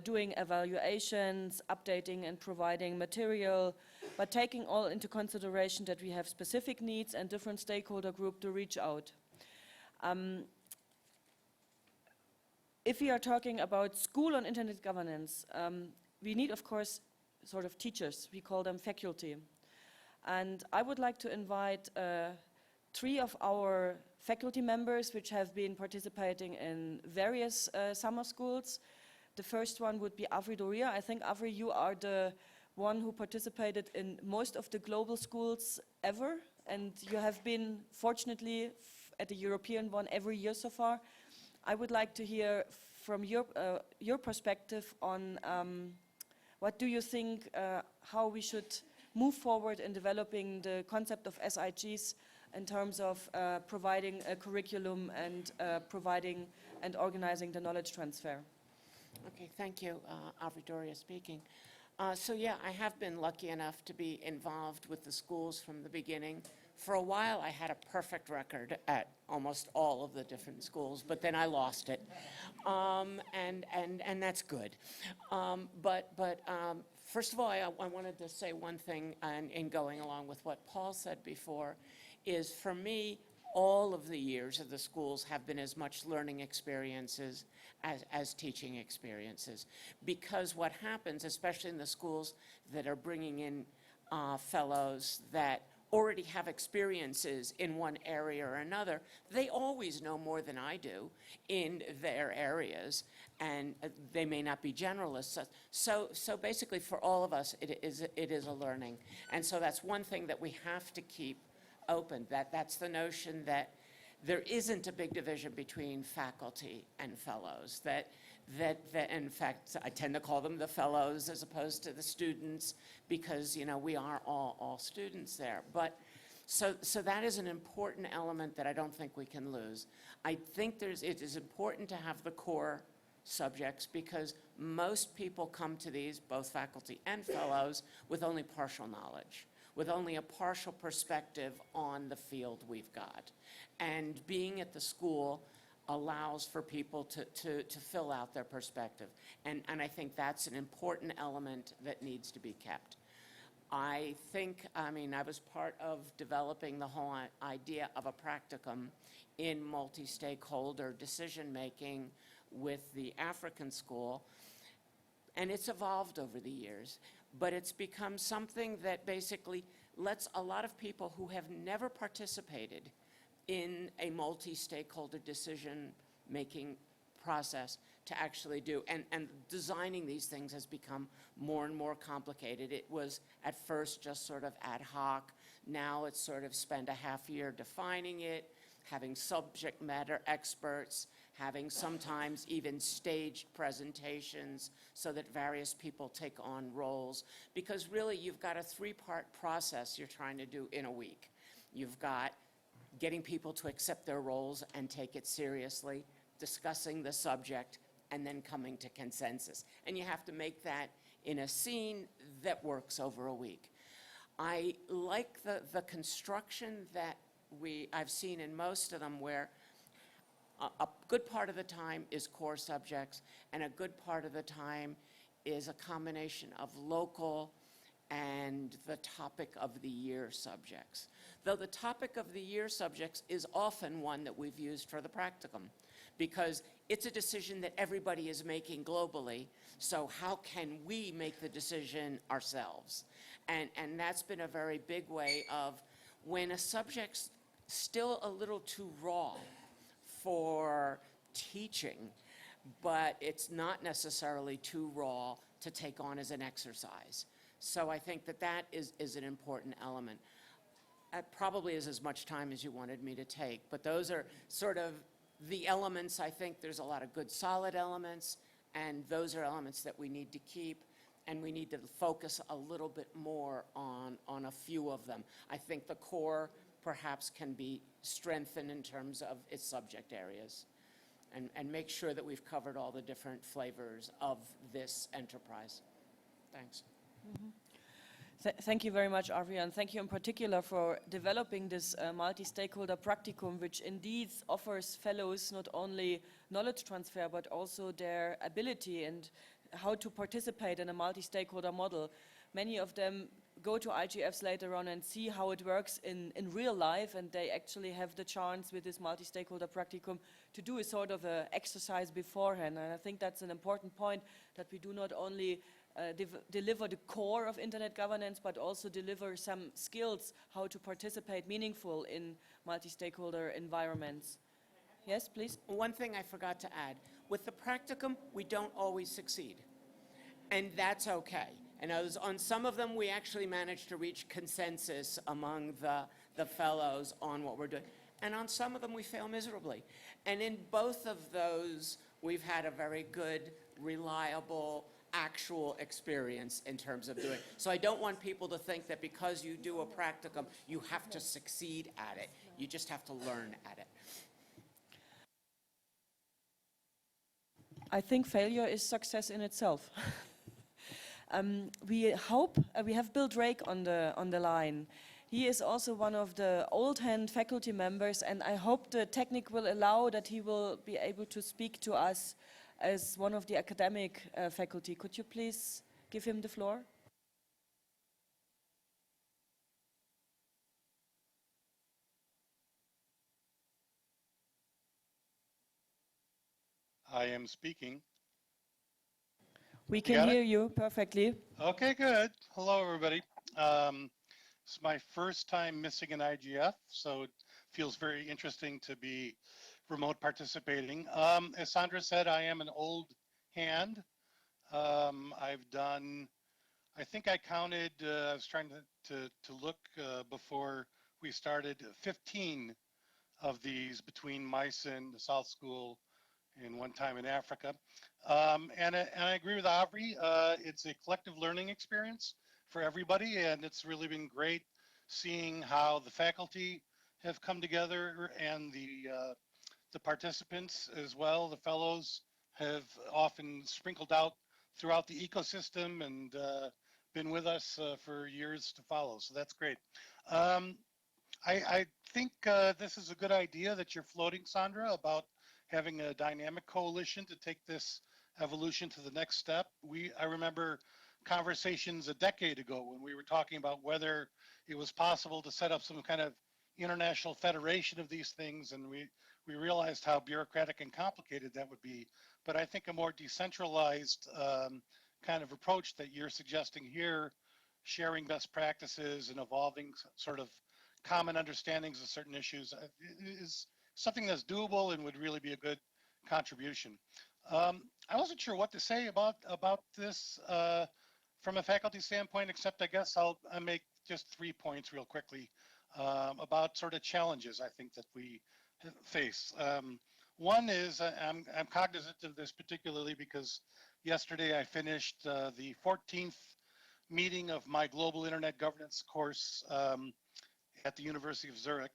doing evaluations, updating and providing material, but taking all into consideration that we have specific needs and different stakeholder groups to reach out. If we are talking about school on internet governance, we need, of course, sort of teachers. We call them faculty. And I would like to invite 3 of our faculty members which have been participating in various summer schools. The first one would be Avri Doria. I think, Avri, you are the one who participated in most of the global schools ever, and you have been, fortunately, at the European one every year so far. I would like to hear from your perspective on what do you think, how we should move forward in developing the concept of SIGs in terms of providing a curriculum and providing and organizing the knowledge transfer. Okay, thank you. Avri Doria speaking. So yeah, I have been lucky enough to be involved with the schools from the beginning. For a while, I had a perfect record at almost all of the different schools, but then I lost it, and that's good. First of all, I wanted to say one thing, in going along with what Paul said before, is for me, all of the years of the schools have been as much learning experiences as teaching experiences. Because what happens, especially in the schools that are bringing in fellows that already have experiences in one area or another, they always know more than I do in their areas, and they may not be generalists. So basically for all of us, it is a learning. And so that's one thing that we have to keep open, that's the notion that there isn't a big division between faculty and fellows, that in fact, I tend to call them the fellows as opposed to the students, because, you know, we are all students there. But so that is an important element that I don't think we can lose. I think it is important to have the core subjects, because most people come to these, both faculty and fellows, with only partial knowledge, with only a partial perspective on the field we've got. And being at the school allows for people to fill out their perspective. And I think that's an important element that needs to be kept. I think, I mean, I was part of developing the whole idea of a practicum in multi-stakeholder decision-making with the African school, and it's evolved over the years. But it's become something that basically lets a lot of people who have never participated in a multi-stakeholder decision-making process to actually do. And designing these things has become more and more complicated. It was at first just sort of ad hoc. Now it's sort of spend a half year defining it, having subject matter experts, having sometimes even staged presentations so that various people take on roles. Because really, you've got a 3-part process you're trying to do in a week. You've got getting people to accept their roles and take it seriously, discussing the subject, and then coming to consensus. And you have to make that in a scene that works over a week. I like the construction that I've seen in most of them, where a good part of the time is core subjects, and a good part of the time is a combination of local and the topic of the year subjects. Though the topic of the year subjects is often one that we've used for the practicum, because it's a decision that everybody is making globally, so how can we make the decision ourselves? And that's been a very big way of, when a subject's still a little too raw for teaching, but it's not necessarily too raw to take on as an exercise. So I think that that is an important element. It probably is as much time as you wanted me to take, but those are sort of the elements. I think there's a lot of good solid elements, and those are elements that we need to keep, and we need to focus a little bit more on a few of them. I think the core perhaps can be strengthened in terms of its subject areas, and make sure that we've covered all the different flavors of this enterprise. Thanks. Thank you very much, Arvi, and thank you in particular for developing this multi-stakeholder practicum, which indeed offers fellows not only knowledge transfer, but also their ability and how to participate in a multi-stakeholder model. Many of them go to IGFs later on and see how it works in real life, and they actually have the chance with this multi-stakeholder practicum to do a sort of a exercise beforehand. And I think that's an important point, that we do not only deliver the core of internet governance, but also deliver some skills how to participate meaningful in multi-stakeholder environments. Yes, please? One thing I forgot to add, with the practicum, we don't always succeed, and that's okay. And on some of them, we actually managed to reach consensus among the fellows on what we're doing. And on some of them, we fail miserably. And in both of those, we've had a very good, reliable, actual experience in terms of doing. So I don't want people to think that because you do a practicum, you have to succeed at it. You just have to learn at it. I think failure is success in itself. We hope, we have Bill Drake on the line. He is also one of the old-hand faculty members, and I hope the technique will allow that he will be able to speak to us as one of the academic faculty. Could you please give him the floor? I am speaking. We can hear you perfectly. Okay, good. Hello, everybody. It's my first time missing an IGF, so it feels very interesting to be remote participating. As Sandra said, I am an old hand. I've done, I think I counted, I was trying to look before we started, 15 of these between Meissen, the South School, and one time in Africa. And I agree with Avri. It's a collective learning experience for everybody, and it's really been great seeing how the faculty have come together and the participants as well. The fellows have often sprinkled out throughout the ecosystem and been with us for years to follow. So that's great. I think this is a good idea that you're floating, Sandra, about having a dynamic coalition to take this evolution to the next step. I remember conversations a decade ago when we were talking about whether it was possible to set up some kind of international federation of these things, and we realized how bureaucratic and complicated that would be. But I think a more decentralized kind of approach that you're suggesting here, sharing best practices and evolving sort of common understandings of certain issues, is something that's doable and would really be a good contribution. I wasn't sure what to say about this from a faculty standpoint, except I guess I'll make just 3 points real quickly about sort of challenges I think that we face. One is I'm cognizant of this particularly because yesterday I finished the 14th meeting of my Global Internet Governance course at the University of Zurich.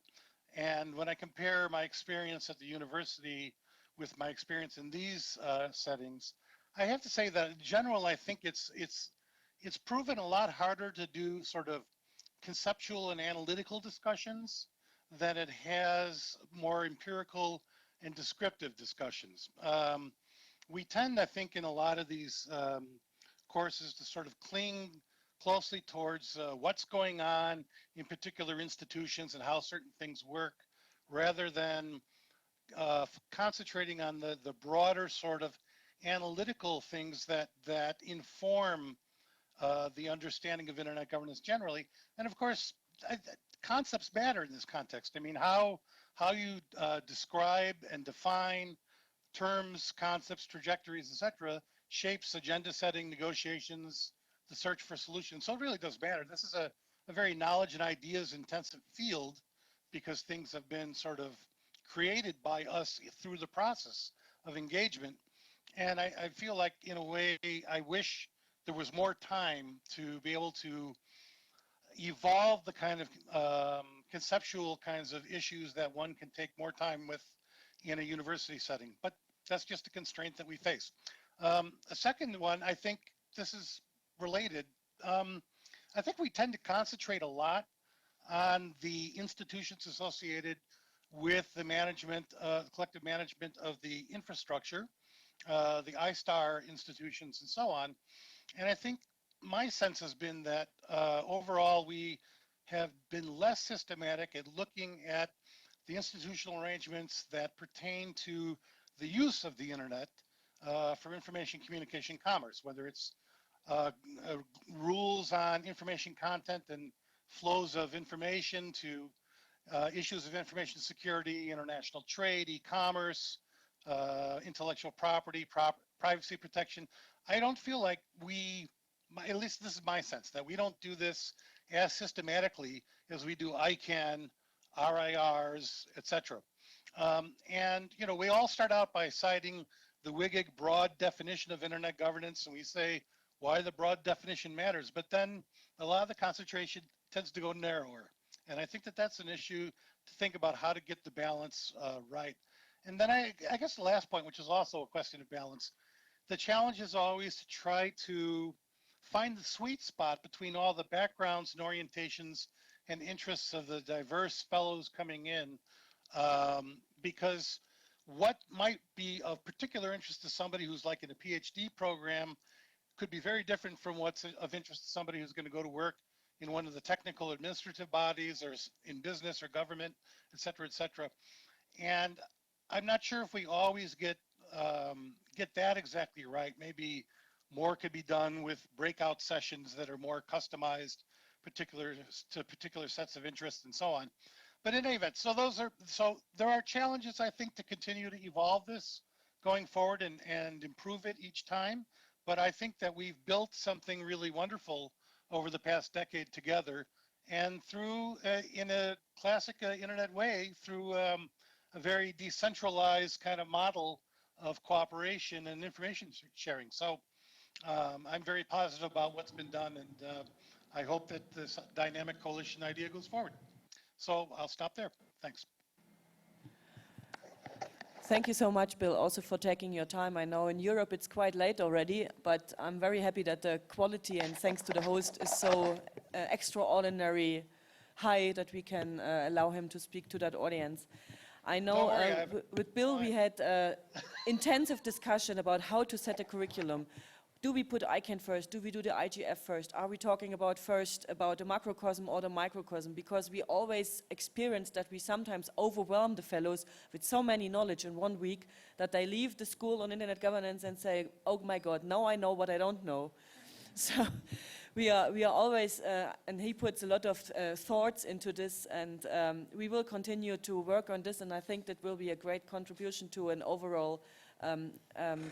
And when I compare my experience at the university with my experience in these settings, I have to say that in general, I think it's proven a lot harder to do sort of conceptual and analytical discussions than it has more empirical and descriptive discussions. We tend, I think, in a lot of these courses to sort of cling closely towards what's going on in particular institutions and how certain things work, rather than concentrating on the broader sort of analytical things that inform the understanding of internet governance generally. And of course, concepts matter in this context. I mean, how you describe and define terms, concepts, trajectories, etc., shapes agenda setting, negotiations, the search for solutions. So it really does matter. This is a very knowledge and ideas intensive field, because things have been sort of created by us through the process of engagement. And I feel like, in a way, I wish there was more time to be able to evolve the kind of conceptual kinds of issues that one can take more time with in a university setting. But that's just a constraint that we face. A second one, I think this is related. I think we tend to concentrate a lot on the institutions associated with the management, collective management of the infrastructure, the ISTAR institutions and so on. And I think my sense has been that overall we have been less systematic at looking at the institutional arrangements that pertain to the use of the internet for information, communication, commerce, whether it's rules on information content and flows of information, to issues of information security, international trade, e-commerce, intellectual property, privacy protection. I don't feel like at least this is my sense, that we don't do this as systematically as we do ICANN, RIRs, etc. And we all start out by citing the WGIG broad definition of internet governance, and we say why the broad definition matters. But then a lot of the concentration tends to go narrower. And I think that that's an issue to think about, how to get the balance right. And then I guess the last point, which is also a question of balance, the challenge is always to try to find the sweet spot between all the backgrounds and orientations and interests of the diverse fellows coming in, because what might be of particular interest to somebody who's like in a PhD program could be very different from what's of interest to somebody who's going to go to work in one of the technical administrative bodies, or in business or government, et cetera, et cetera. And I'm not sure if we always get that exactly right. Maybe more could be done with breakout sessions that are more customized to particular sets of interests and so on. But in any event, so there are challenges, I think, to continue to evolve this going forward and improve it each time. But I think that we've built something really wonderful over the past decade together, and through, in a classic internet way, through a very decentralized kind of model of cooperation and information sharing. So I'm very positive about what's been done, and I hope that this dynamic coalition idea goes forward. So I'll stop there. Thanks. Thank you so much, Bill, also for taking your time. I know in Europe it's quite late already, but I'm very happy that the quality, and thanks to the host, is so extraordinary high that we can allow him to speak to that audience. I know with Bill we had intensive discussion about how to set a curriculum. Do we put ICANN first? Do we do the IGF first? Are we talking about first about the macrocosm or the microcosm? Because we always experience that we sometimes overwhelm the fellows with so many knowledge in 1 week that they leave the school on internet governance and say, oh my God, now I know what I don't know. So we are always, and he puts a lot of thoughts into this, and we will continue to work on this, and I think that will be a great contribution to an overall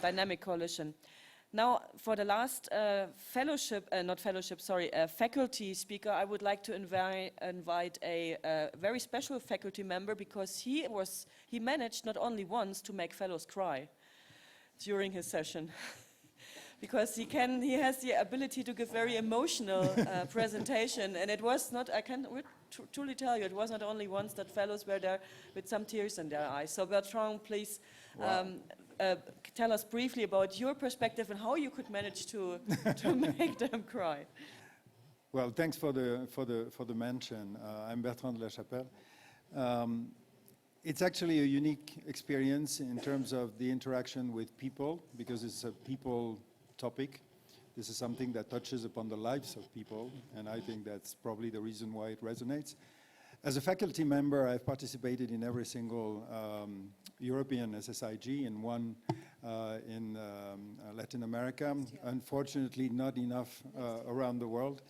dynamic coalition. Now, for the last faculty speaker, I would like to invite a very special faculty member, because he managed not only once to make fellows cry during his session, because he has the ability to give very emotional presentation, and it was not, I can truly tell you, it was not only once that fellows were there with some tears in their eyes. So Bertrand, please. Wow. Tell us briefly about your perspective and how you could manage to make them cry. Well, thanks for the mention. I'm Bertrand de la Chapelle. It's actually a unique experience in terms of the interaction with people, because it's a people topic. This is something that touches upon the lives of people, and I think that's probably the reason why it resonates. As a faculty member, I've participated in every single European SSIG and one in Latin America. Unfortunately, not enough around the world.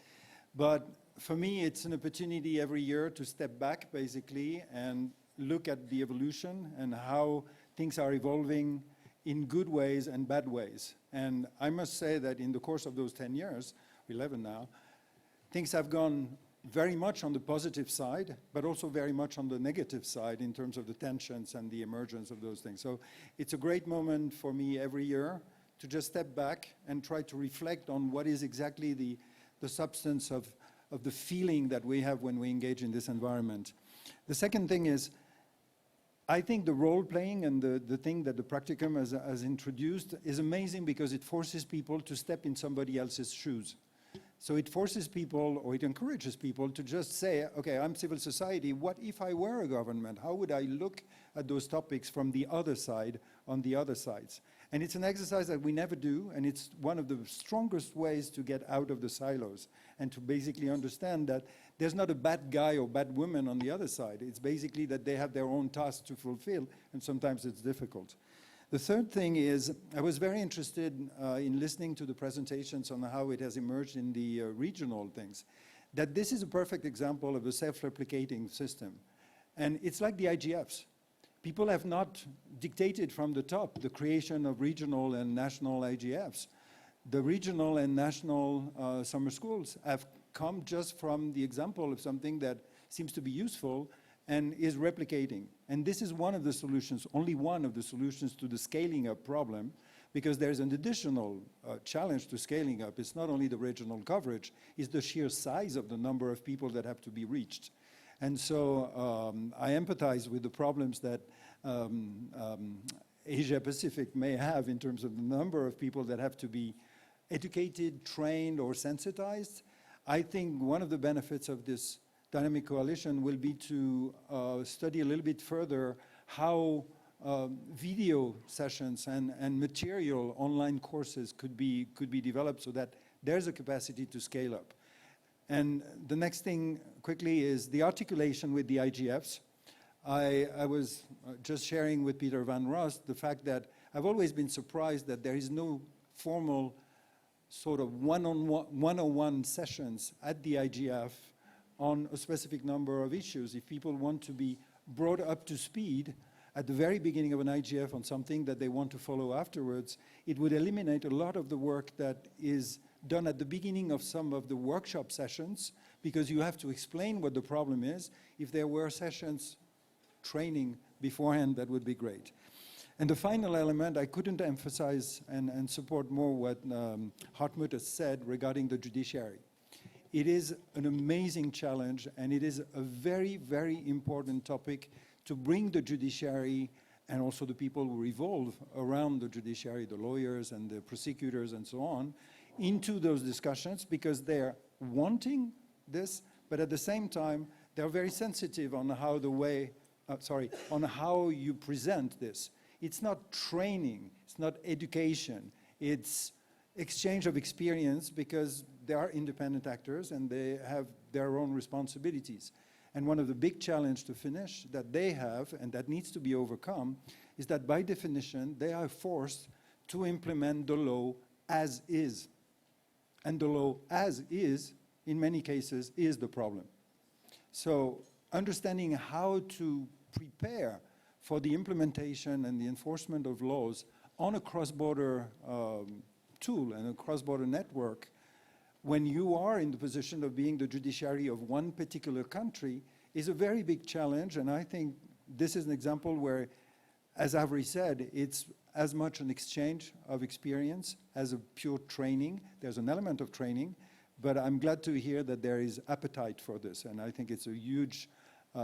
But for me, it's an opportunity every year to step back, basically, and look at the evolution and how things are evolving in good ways and bad ways. And I must say that in the course of those 10 years, 11 now, things have gone very much on the positive side, but also very much on the negative side in terms of the tensions and the emergence of those things. So it's a great moment for me every year to just step back and try to reflect on what is exactly the substance of the feeling that we have when we engage in this environment. The second thing is, I think the role-playing and the thing that the practicum has introduced is amazing because it forces people to step in somebody else's shoes. So it forces people, or it encourages people to just say, okay, I'm civil society, what if I were a government? How would I look at those topics from the other side, on the other sides? And it's an exercise that we never do, and it's one of the strongest ways to get out of the silos and to basically understand that there's not a bad guy or bad woman on the other side. It's basically that they have their own tasks to fulfill, and sometimes it's difficult. The third thing is, I was very interested in listening to the presentations on how it has emerged in the regional things, that this is a perfect example of a self-replicating system. And it's like the IGFs. People have not dictated from the top the creation of regional and national IGFs. The regional and national summer schools have come just from the example of something that seems to be useful and is replicating. And this is one of the solutions, only one of the solutions to the scaling up problem, because there's an additional challenge to scaling up. It's not only the regional coverage, it's the sheer size of the number of people that have to be reached. And so I empathize with the problems that Asia Pacific may have in terms of the number of people that have to be educated, trained, or sensitized. I think one of the benefits of this dynamic coalition will be to study a little bit further how video sessions and material online courses could be developed so that there's a capacity to scale up. And the next thing quickly is the articulation with the IGFs. I was just sharing with Peter Van Rust the fact that I've always been surprised that there is no formal sort of one-on-one sessions at the IGF on a specific number of issues. If people want to be brought up to speed at the very beginning of an IGF on something that they want to follow afterwards, it would eliminate a lot of the work that is done at the beginning of some of the workshop sessions, because you have to explain what the problem is. If there were sessions training beforehand, that would be great. And the final element, I couldn't emphasize and support more what Hartmut has said regarding the judiciary. It is an amazing challenge, and it is a very, very important topic to bring the judiciary and also the people who revolve around the judiciary, the lawyers and the prosecutors and so on, into those discussions, because they're wanting this, but at the same time, they're very sensitive on how on how you present this. It's not training, it's not education, it's exchange of experience, because they are independent actors and they have their own responsibilities. And one of the big challenges to finish that they have, and that needs to be overcome, is that by definition, they are forced to implement the law as is. And the law as is, in many cases, is the problem. So understanding how to prepare for the implementation and the enforcement of laws on a cross-border tool and a cross-border network, when you are in the position of being the judiciary of one particular country, is a very big challenge. And I think this is an example where, as Avery said, it's as much an exchange of experience as a pure training. There's an element of training, but I'm glad to hear that there is appetite for this, and I think it's a huge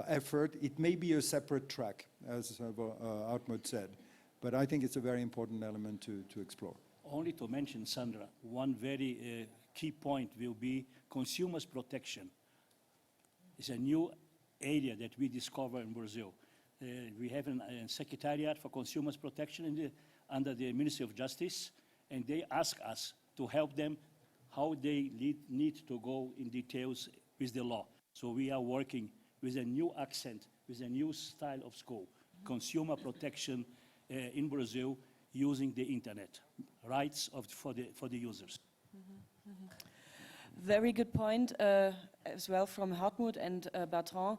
effort. It may be a separate track, as Hartmut said, but I think it's a very important element to explore. Only to mention, Sandra, one very key point will be consumers protection. It's a new area that we discover in Brazil. We have a Secretariat for Consumers Protection under the Ministry of Justice, and they ask us to help them how they need to go in details with the law. So we are working with a new accent, with a new style of school, consumer protection in Brazil using the internet, rights for the users. Very good point as well from Hartmut and Bertrand,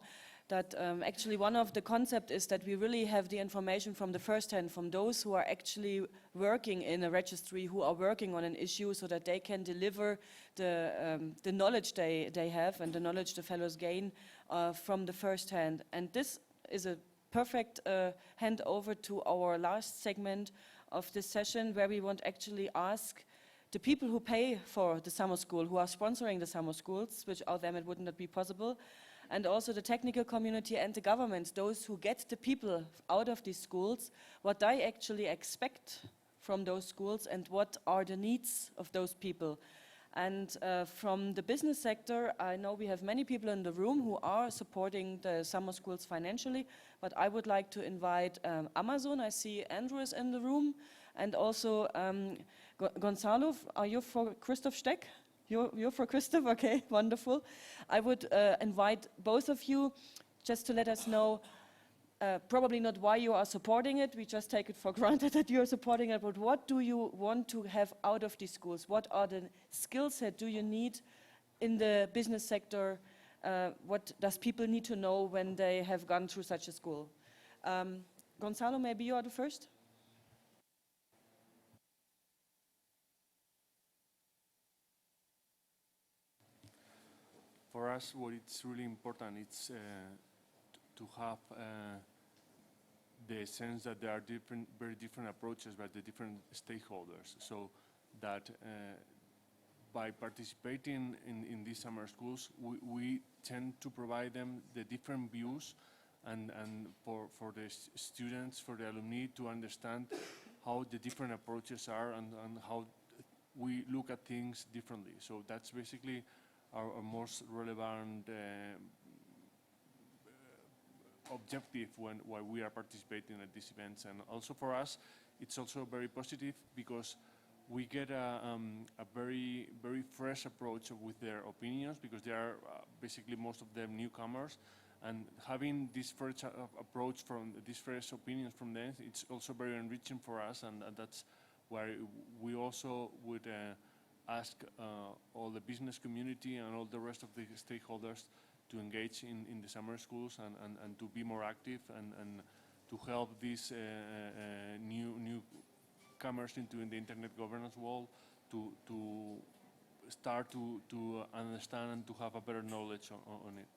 that actually one of the concepts is that we really have the information from the first hand, from those who are actually working in a registry, who are working on an issue, so that they can deliver the knowledge they have and the knowledge the fellows gain from the first hand. And this is a perfect handover to our last segment of this session, where we want actually ask the people who pay for the summer school, who are sponsoring the summer schools, which without them it would not be possible, and also the technical community and the governments, those who get the people out of these schools, what they actually expect from those schools and what are the needs of those people. And from the business sector, I know we have many people in the room who are supporting the summer schools financially, but I would like to invite Amazon. I see Andrew is in the room, and also Gonzalo, are you for Christoph Steck? You're for Christoph? Okay, wonderful. I would invite both of you just to let us know, probably not why you are supporting it, we just take it for granted that you're supporting it, but what do you want to have out of these schools? What are the skill set do you need in the business sector? What does people need to know when they have gone through such a school? Gonzalo, maybe you are the first? For us, what it's really important is to have the sense that there are very different approaches by the different stakeholders, so that by participating in these summer schools, we tend to provide them the different views and for the students, for the alumni to understand how the different approaches are and how we look at things differently. So that's basically our most relevant objective while we are participating at these events. And also for us, it's also very positive because we get a very fresh approach with their opinions, because they are basically most of them newcomers, and having this fresh approach from these fresh opinions from them, it's also very enriching for us, and that's why we also would ask all the business community and all the rest of the stakeholders to engage in the summer schools and to be more active and to help these newcomers into the internet governance world to start to understand and to have a better knowledge on it.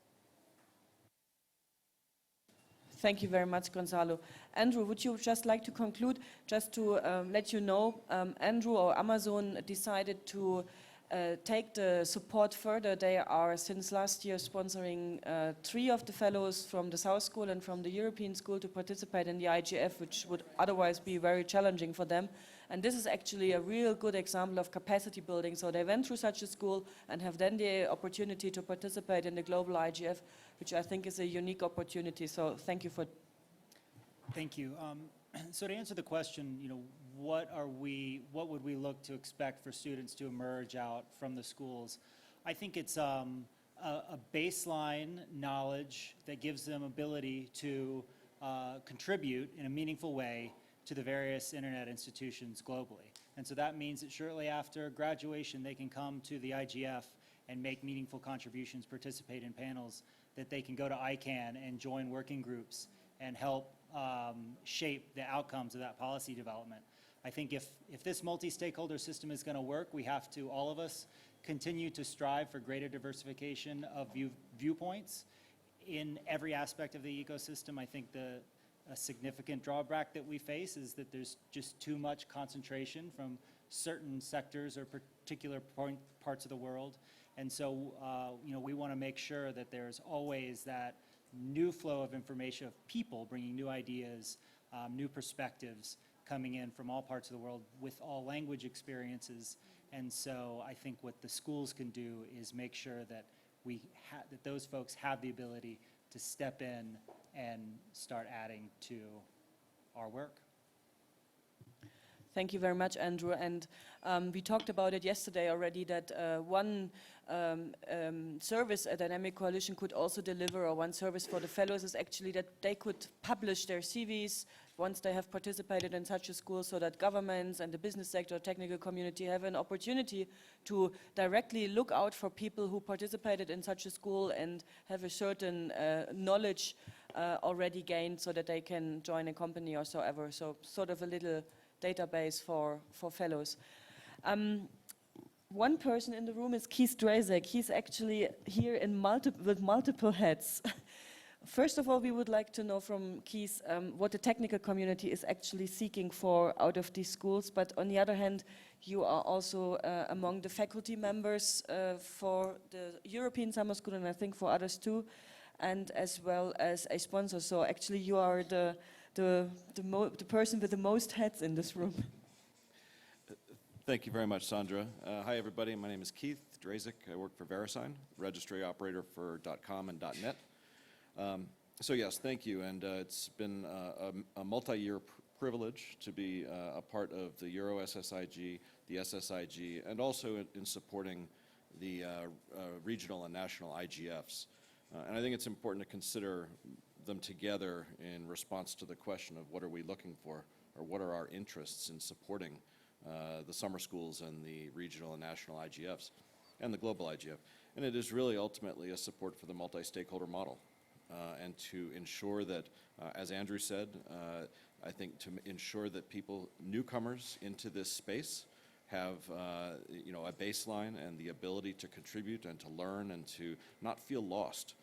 Thank you very much, Gonzalo. Andrew, would you just like to conclude, just to let you know, Andrew or Amazon decided to take the support further. They are, since last year, sponsoring 3 of the fellows from the South School and from the European School to participate in the IGF, which would otherwise be very challenging for them. And this is actually a real good example of capacity building. So they went through such a school and have then the opportunity to participate in the global IGF, which I think is a unique opportunity. So thank you for. Thank you. So to answer the question, what would we look to expect for students to emerge out from the schools? I think it's a baseline knowledge that gives them ability to contribute in a meaningful way to the various internet institutions globally. And so that means that shortly after graduation, they can come to the IGF and make meaningful contributions, participate in panels, that they can go to ICANN and join working groups and help shape the outcomes of that policy development. I think if this multi-stakeholder system is going to work, we have to, all of us, continue to strive for greater diversification of viewpoints in every aspect of the ecosystem. I think a significant drawback that we face is that there's just too much concentration from certain sectors or particular parts of the world. And so, we want to make sure that there's always that new flow of information, of people bringing new ideas, new perspectives coming in from all parts of the world with all language experiences. And so I think what the schools can do is make sure that that those folks have the ability to step in and start adding to our work. Thank you very much, Andrew. And we talked about it yesterday already, that one service a Dynamic Coalition could also deliver, or one service for the fellows, is actually that they could publish their CVs once they have participated in such a school, so that governments and the business sector, technical community have an opportunity to directly look out for people who participated in such a school and have a certain knowledge already gained, so that they can join a company or so ever. So sort of a little database for fellows. One person in the room is Keith Drazek. He's actually here in with multiple hats. First of all, we would like to know from Keith what the technical community is actually seeking for out of these schools. But on the other hand, you are also among the faculty members for the European Summer School, and I think for others too, and as well as a sponsor. So actually you are the person with the most hats in this room. Thank you very much, Sandra. Hi, everybody. My name is Keith Drazek. I work for VeriSign, registry operator for .com and .net. So yes, thank you. And it's been a multi-year privilege to be a part of the Euro SSIG, the SSIG, and also in supporting the regional and national IGFs. And I think it's important to consider them together in response to the question of what are we looking for, or what are our interests in supporting the summer schools and the regional and national IGFs and the global IGF. And it is really ultimately a support for the multi-stakeholder model and to ensure that, as Andrew said, I think to ensure that people, newcomers into this space, have you know, a baseline and the ability to contribute and to learn and to not feel lost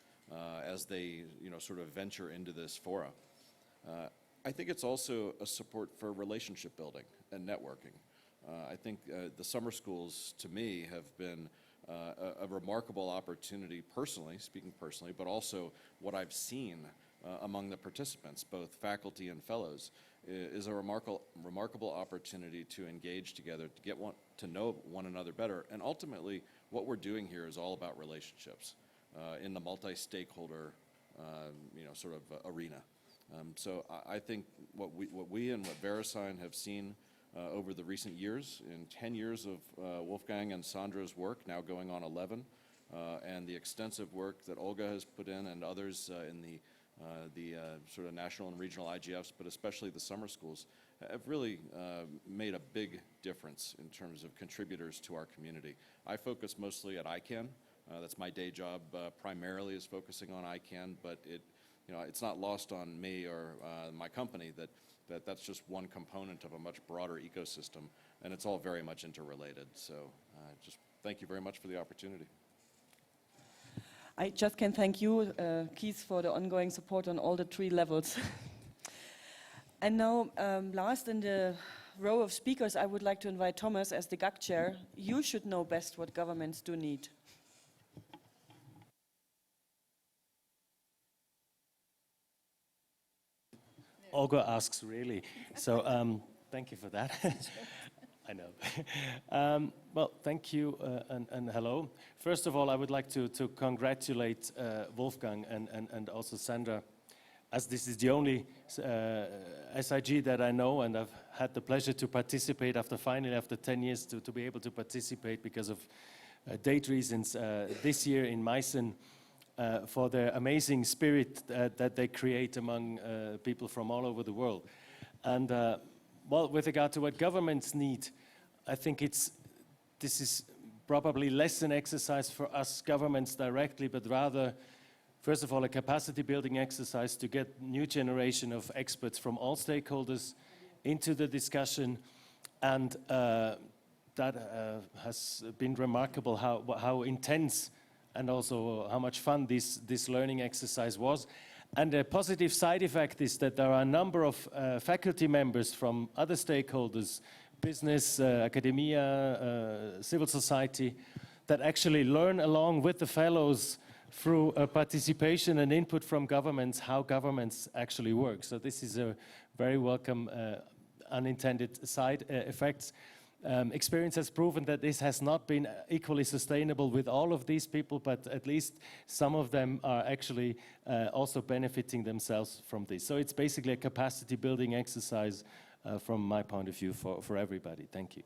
as they, you know, sort of venture into this fora. I think it's also a support for relationship building and networking. I think the summer schools, to me, have been a remarkable opportunity personally, speaking personally, but also what I've seen among the participants, both faculty and fellows, is a remarkable opportunity to engage together, to get to know one another better. And ultimately, what we're doing here is all about relationships in the multi-stakeholder, you know, sort of arena. So I think what we and what VeriSign have seen over the recent years, in 10 years of Wolfgang and Sandra's work, now going on 11, and the extensive work that Olga has put in and others in the sort of national and regional IGFs, but especially the summer schools, have really made a big difference in terms of contributors to our community. I focus mostly at ICANN. That's my day job, primarily is focusing on ICANN, but you know, it's not lost on me or my company that's just one component of a much broader ecosystem, and it's all very much interrelated. So just thank you very much for the opportunity. I just can thank you, Keith, for the ongoing support on all the 3 levels. And now, last in the row of speakers, I would like to invite Thomas as the GAC chair. You should know best what governments do need. Olga asks, really. So thank you for that. I know. Well, thank you and hello. First of all, I would like to congratulate Wolfgang and also Sandra, as this is the only SIG that I know, and I've had the pleasure to participate finally after 10 years to be able to participate because of date reasons this year in Meissen. For their amazing spirit that they create among people from all over the world. And well, with regard to what governments need, I think this is probably less an exercise for us governments directly, but rather, first of all, a capacity building exercise to get new generation of experts from all stakeholders into the discussion. And that has been remarkable how intense and also how much fun this learning exercise was. And a positive side effect is that there are a number of faculty members from other stakeholders, business, academia, civil society, that actually learn along with the fellows through participation and input from governments, how governments actually work. So this is a very welcome unintended side effects. Experience has proven that this has not been equally sustainable with all of these people, but at least some of them are actually also benefiting themselves from this. So it's basically a capacity building exercise from my point of view, for everybody. Thank you.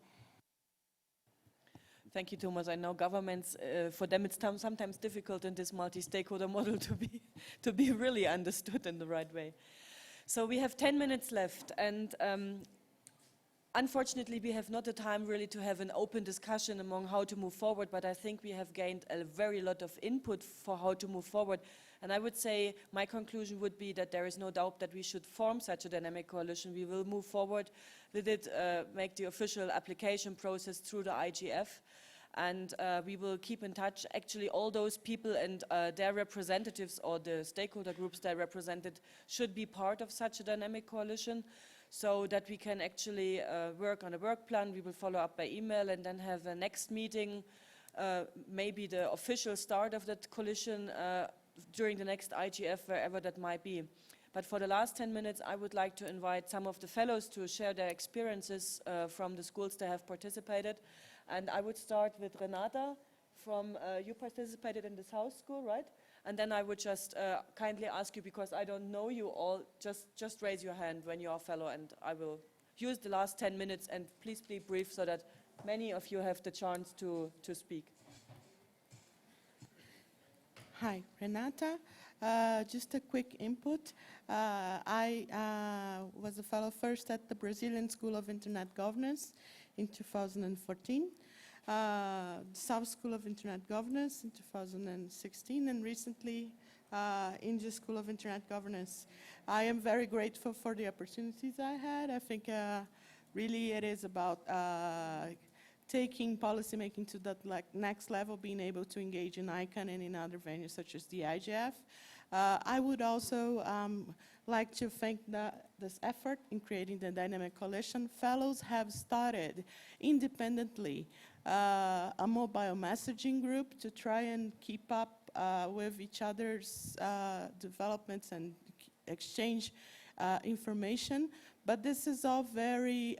Thank you, Thomas. I know governments, for them it's sometimes difficult in this multi-stakeholder model to be really understood in the right way. So we have 10 minutes left, and unfortunately we have not the time really to have an open discussion among how to move forward, but I think we have gained a very lot of input for how to move forward. And I would say my conclusion would be that there is no doubt that we should form such a dynamic coalition. We will move forward with it, make the official application process through the IGF. And we will keep in touch. Actually, all those people and their representatives or the stakeholder groups they represented should be part of such a dynamic coalition so that we can actually work on a work plan. We will follow up by email and then have a next meeting, maybe the official start of that coalition during the next IGF, wherever that might be. But for the last 10 minutes, I would like to invite some of the fellows to share their experiences from the schools they have participated. And I would start with Renata from, you participated in the South School, right? And then I would just kindly ask you, because I don't know you all, just raise your hand when you are a fellow, and I will use the last 10 minutes, and please be brief so that many of you have the chance to speak. Hi, Renata. Just a quick input. I was a fellow first at the Brazilian School of Internet Governance in 2014, the South School of Internet Governance in 2016, and recently India School of Internet Governance. I am very grateful for the opportunities I had. I think really it is about taking policymaking to that next level, being able to engage in ICANN and in other venues such as the IGF. I would also like to thank this effort in creating the Dynamic Coalition. Fellows have started independently a mobile messaging group to try and keep up with each other's developments and exchange information. But this is all very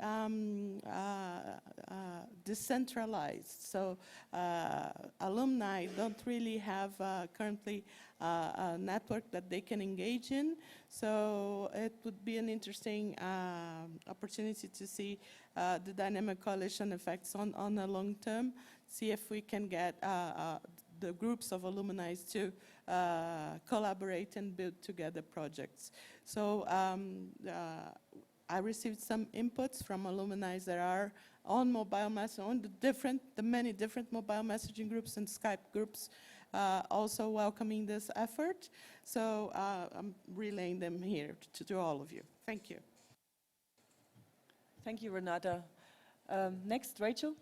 decentralized. So alumni don't really have currently a network that they can engage in. So it would be an interesting opportunity to see the dynamic coalition effects on a long term, see if we can get the groups of alumni to collaborate and build together projects. So I received some inputs from alumni that are on mobile messaging, on the many different mobile messaging groups and Skype groups, also welcoming this effort. So I'm relaying them here to all of you. Thank you. Thank you, Renata. Next, Rachel.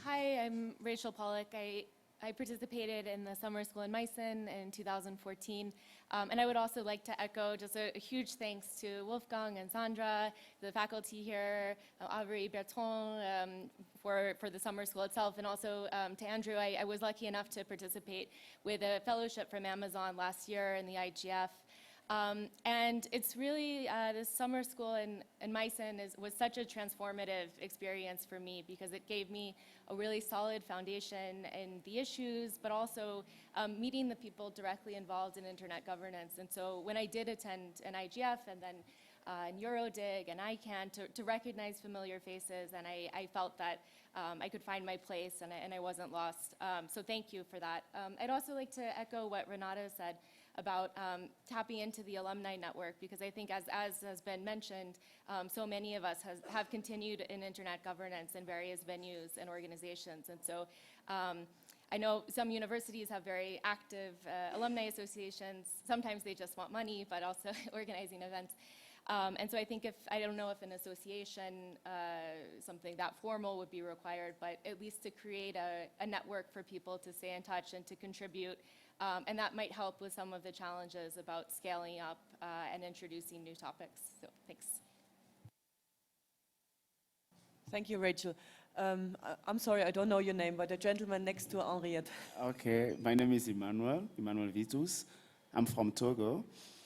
Hi, I'm Rachel Pollack. I participated in the summer school in Meissen in 2014. And I would also like to echo just a huge thanks to Wolfgang and Sandra, the faculty here, Avery, Bertrand, for the summer school itself, and also to Andrew. I was lucky enough to participate with a fellowship from Amazon last year in the IGF. And it's really, this summer school in Meissen was such a transformative experience for me because it gave me a really solid foundation in the issues, but also meeting the people directly involved in internet governance. And so when I did attend an IGF and then in Eurodig and ICANN to recognize familiar faces, and I felt that I could find my place and I wasn't lost. So thank you for that. I'd also like to echo what Renata said about tapping into the alumni network, because I think as has been mentioned, so many of us have continued in internet governance in various venues and organizations. And so I know some universities have very active alumni associations. Sometimes they just want money, but also organizing events. And so I think I don't know if an association, something that formal would be required, but at least to create a network for people to stay in touch and to contribute. And that might help with some of the challenges about scaling up and introducing new topics. So thanks. Thank you, Rachel. I'm sorry, I don't know your name, but the gentleman next to Henriette. Okay, my name is Emmanuel Vitus. I'm from Togo.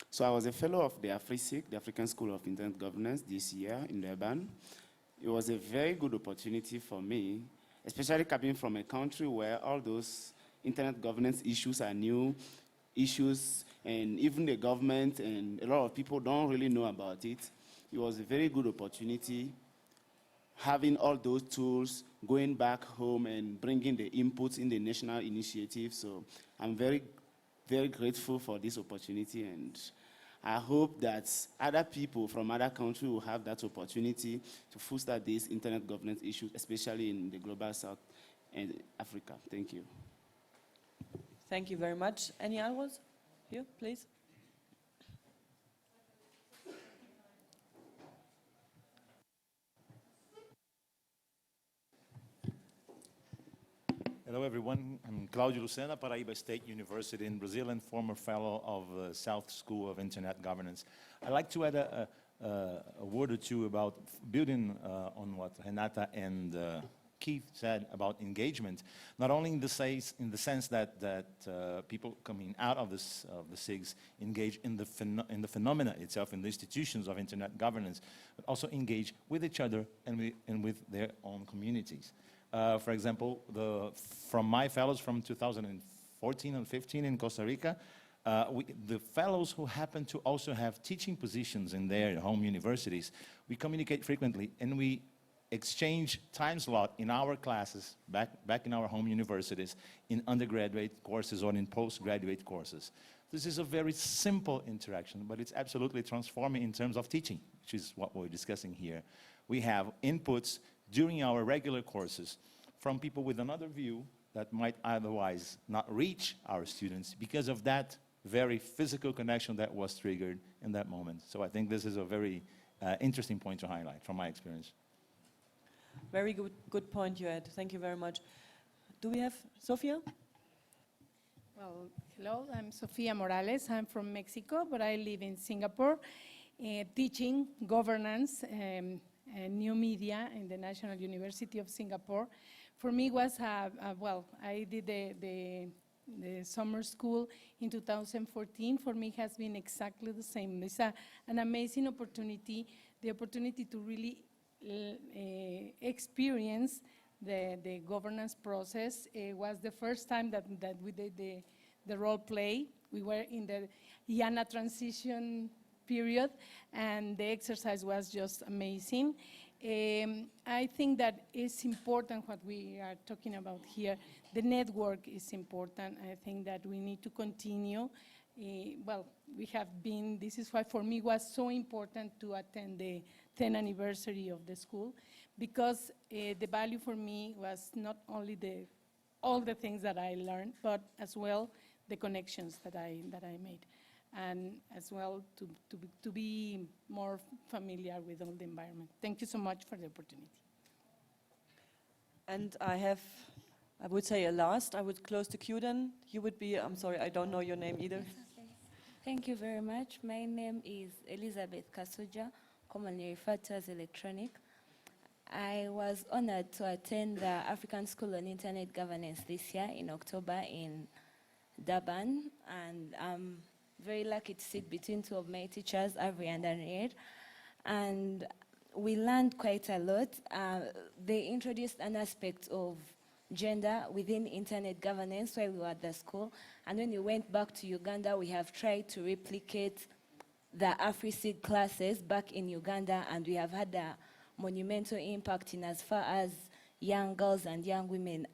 So I was a fellow of the AfriSIG, the African School of Internet Governance, this year in Durban. It was a very good opportunity for me, especially coming from a country where all those internet governance issues are new issues, and even the government and a lot of people don't really know about it. it was a very good opportunity having all those tools, going back home and bringing the inputs in the national initiative. So I'm very, very grateful for this opportunity, and I hope that other people from other countries will have that opportunity to foster these internet governance issues, especially in the global south and Africa. Thank you. Thank you very much. Any others? Here, please. Hello, everyone. I'm Claudio Lucena, Paraíba State University in Brazil and former fellow of the South School of Internet Governance. I'd like to add a word or two about building on what Renata and Keith said about engagement, not only in the sense that people coming out of the SIGs engage in the phenomena itself, in the institutions of internet governance, but also engage with each other and with their own communities. For example, from my fellows from 2014 and 15 in Costa Rica, the fellows who happen to also have teaching positions in their home universities, we communicate frequently and we exchange time slot in our classes back in our home universities in undergraduate courses or in postgraduate courses. This is a very simple interaction, but it's absolutely transforming in terms of teaching, which is what we're discussing here. We have inputs during our regular courses from people with another view that might otherwise not reach our students because of that very physical connection that was triggered in that moment. So I think this is a very interesting point to highlight from my experience. Very good point you had. Thank you very much. Do we have Sofia? Well, hello, I'm Sofia Morales. I'm from Mexico, but I live in Singapore, teaching governance and new media in the National University of Singapore. For me was, well, I did the summer school in 2014. For me has been exactly the same. It's an amazing opportunity, the opportunity to really experience the governance process. It was the first time that we did the role play. We were in the IANA transition period, and the exercise was just amazing. I think that it's important what we are talking about here. The network is important. I think that we need to continue. Well, we have been, this is why for me it was so important to attend the 10th anniversary of the school, because the value for me was not only all the things that I learned, but as well the connections that I made, and as well to be more familiar with all the environment. Thank you so much for the opportunity. And I would say a last, I would close the queue then. You would be, I'm sorry, I don't know your name either. Thank you very much. My name is Elizabeth Kasuja, commonly referred to as Electronic. I was honored to attend the African School on Internet Governance this year in October in Durban, and I'm very lucky to sit between two of my teachers, Avery and Henriette, and we learned quite a lot. They introduced an aspect of gender within internet governance while we were at the school, and when we went back to Uganda, we have tried to replicate the AfriSig classes back in Uganda, and we have had a monumental impact in as far as young girls and young women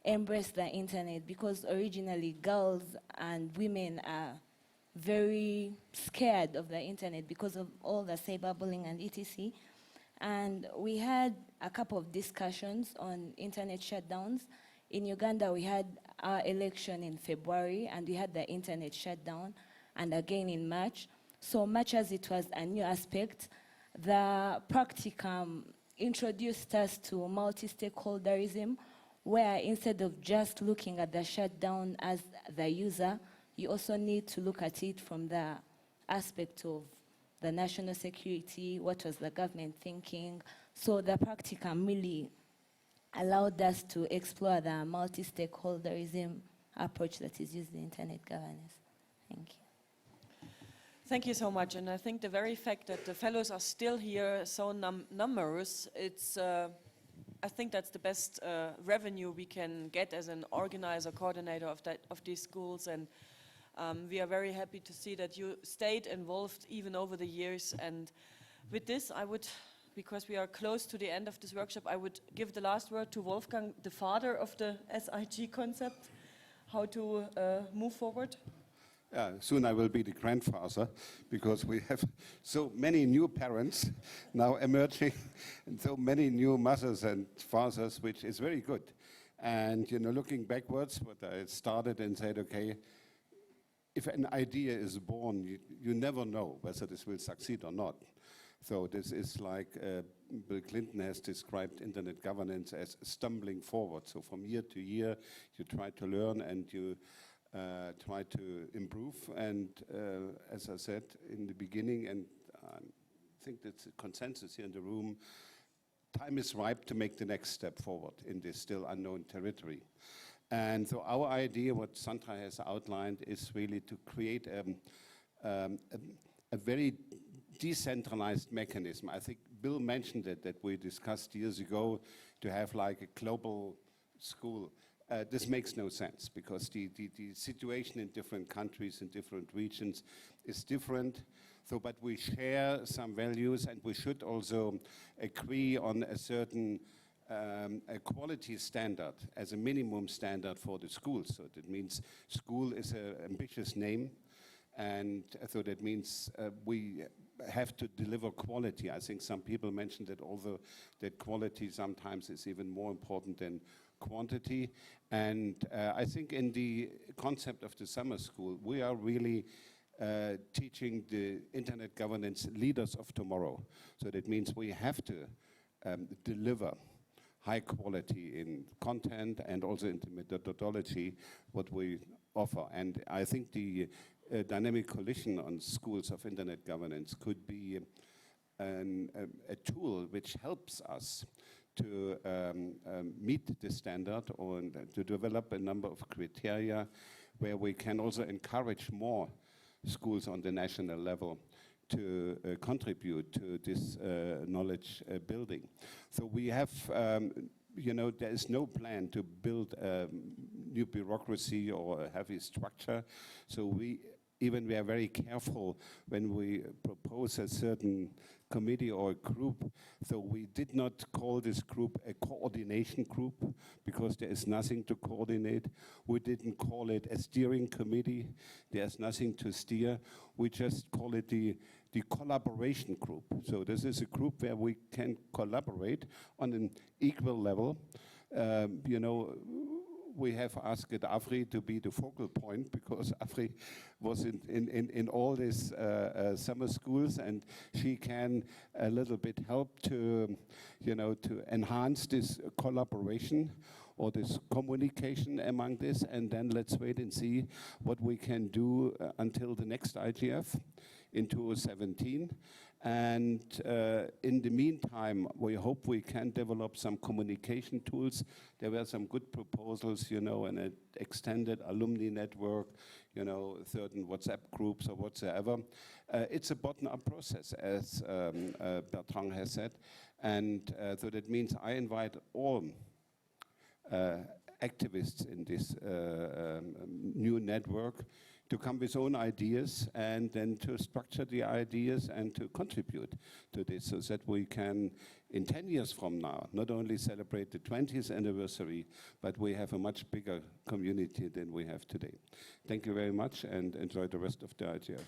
embrace the internet, because originally girls and women are very scared of the internet because of all the cyberbullying and etc. And we had a couple of discussions on internet shutdowns. In Uganda, we had our election in February, and we had the internet shutdown, and again in March. So much as it was a new aspect, the practicum introduced us to multi-stakeholderism, where instead of just looking at the shutdown as the user, you also need to look at it from the aspect of the national security, what was the government thinking. So the practicum really allowed us to explore the multi-stakeholderism approach that is used in internet governance. Thank you. Thank you so much. And I think the very fact that the fellows are still here, so numerous, it's, I think that's the best revenue we can get as an organizer, coordinator of these schools. And We are very happy to see that you stayed involved even over the years. And with this, I would, because we are close to the end of this workshop, I would give the last word to Wolfgang, the father of the SIG concept, how to move forward. Soon I will be the grandfather, because we have so many new parents now emerging, and so many new mothers and fathers, which is very good. And looking backwards, what I started and said, okay, if an idea is born, you never know whether this will succeed or not. So this is like Bill Clinton has described internet governance as stumbling forward. So from year to year, you try to learn and you try to improve. And as I said in the beginning, and I think that's a consensus here in the room, time is ripe to make the next step forward in this still unknown territory. And so our idea, what Sandra has outlined, is really to create a very decentralized mechanism. I think Bill mentioned it, that we discussed years ago to have like a global school. This makes no sense, because the situation in different countries and different regions is different. So, but we share some values, and we should also agree on a certain a quality standard as a minimum standard for the schools. So that means school is an ambitious name, and so that means we have to deliver quality. I think some people mentioned that although that quality sometimes is even more important than quantity. And I think in the concept of the summer school, we are really teaching the internet governance leaders of tomorrow. So that means we have to deliver high quality in content and also in the methodology what we offer. And I think the dynamic coalition on schools of internet governance could be a tool which helps us to meet the standard, or to develop a number of criteria where we can also encourage more schools on the national level to contribute to this knowledge building. So we have, there is no plan to build a new bureaucracy or a heavy structure. So we are very careful when we propose a certain committee or a group. So we did not call this group a coordination group, because there is nothing to coordinate. We didn't call it a steering committee. There's nothing to steer. We just call it the collaboration group. So this is a group where we can collaborate on an equal level. We have asked Afri to be the focal point, because Afri was in all these summer schools, and she can a little bit help to enhance this collaboration or this communication among this. And then let's wait and see what we can do until the next IGF in 2017. And in the meantime, we hope we can develop some communication tools. There were some good proposals, and an extended alumni network, certain WhatsApp groups or whatsoever. It's a bottom-up process, as Bertrand has said. And so that means I invite all activists in this new network to come with own ideas, and then to structure the ideas and to contribute to this, so that we can, in 10 years from now, not only celebrate the 20th anniversary, but we have a much bigger community than we have today. Thank you very much, and enjoy the rest of the IGF.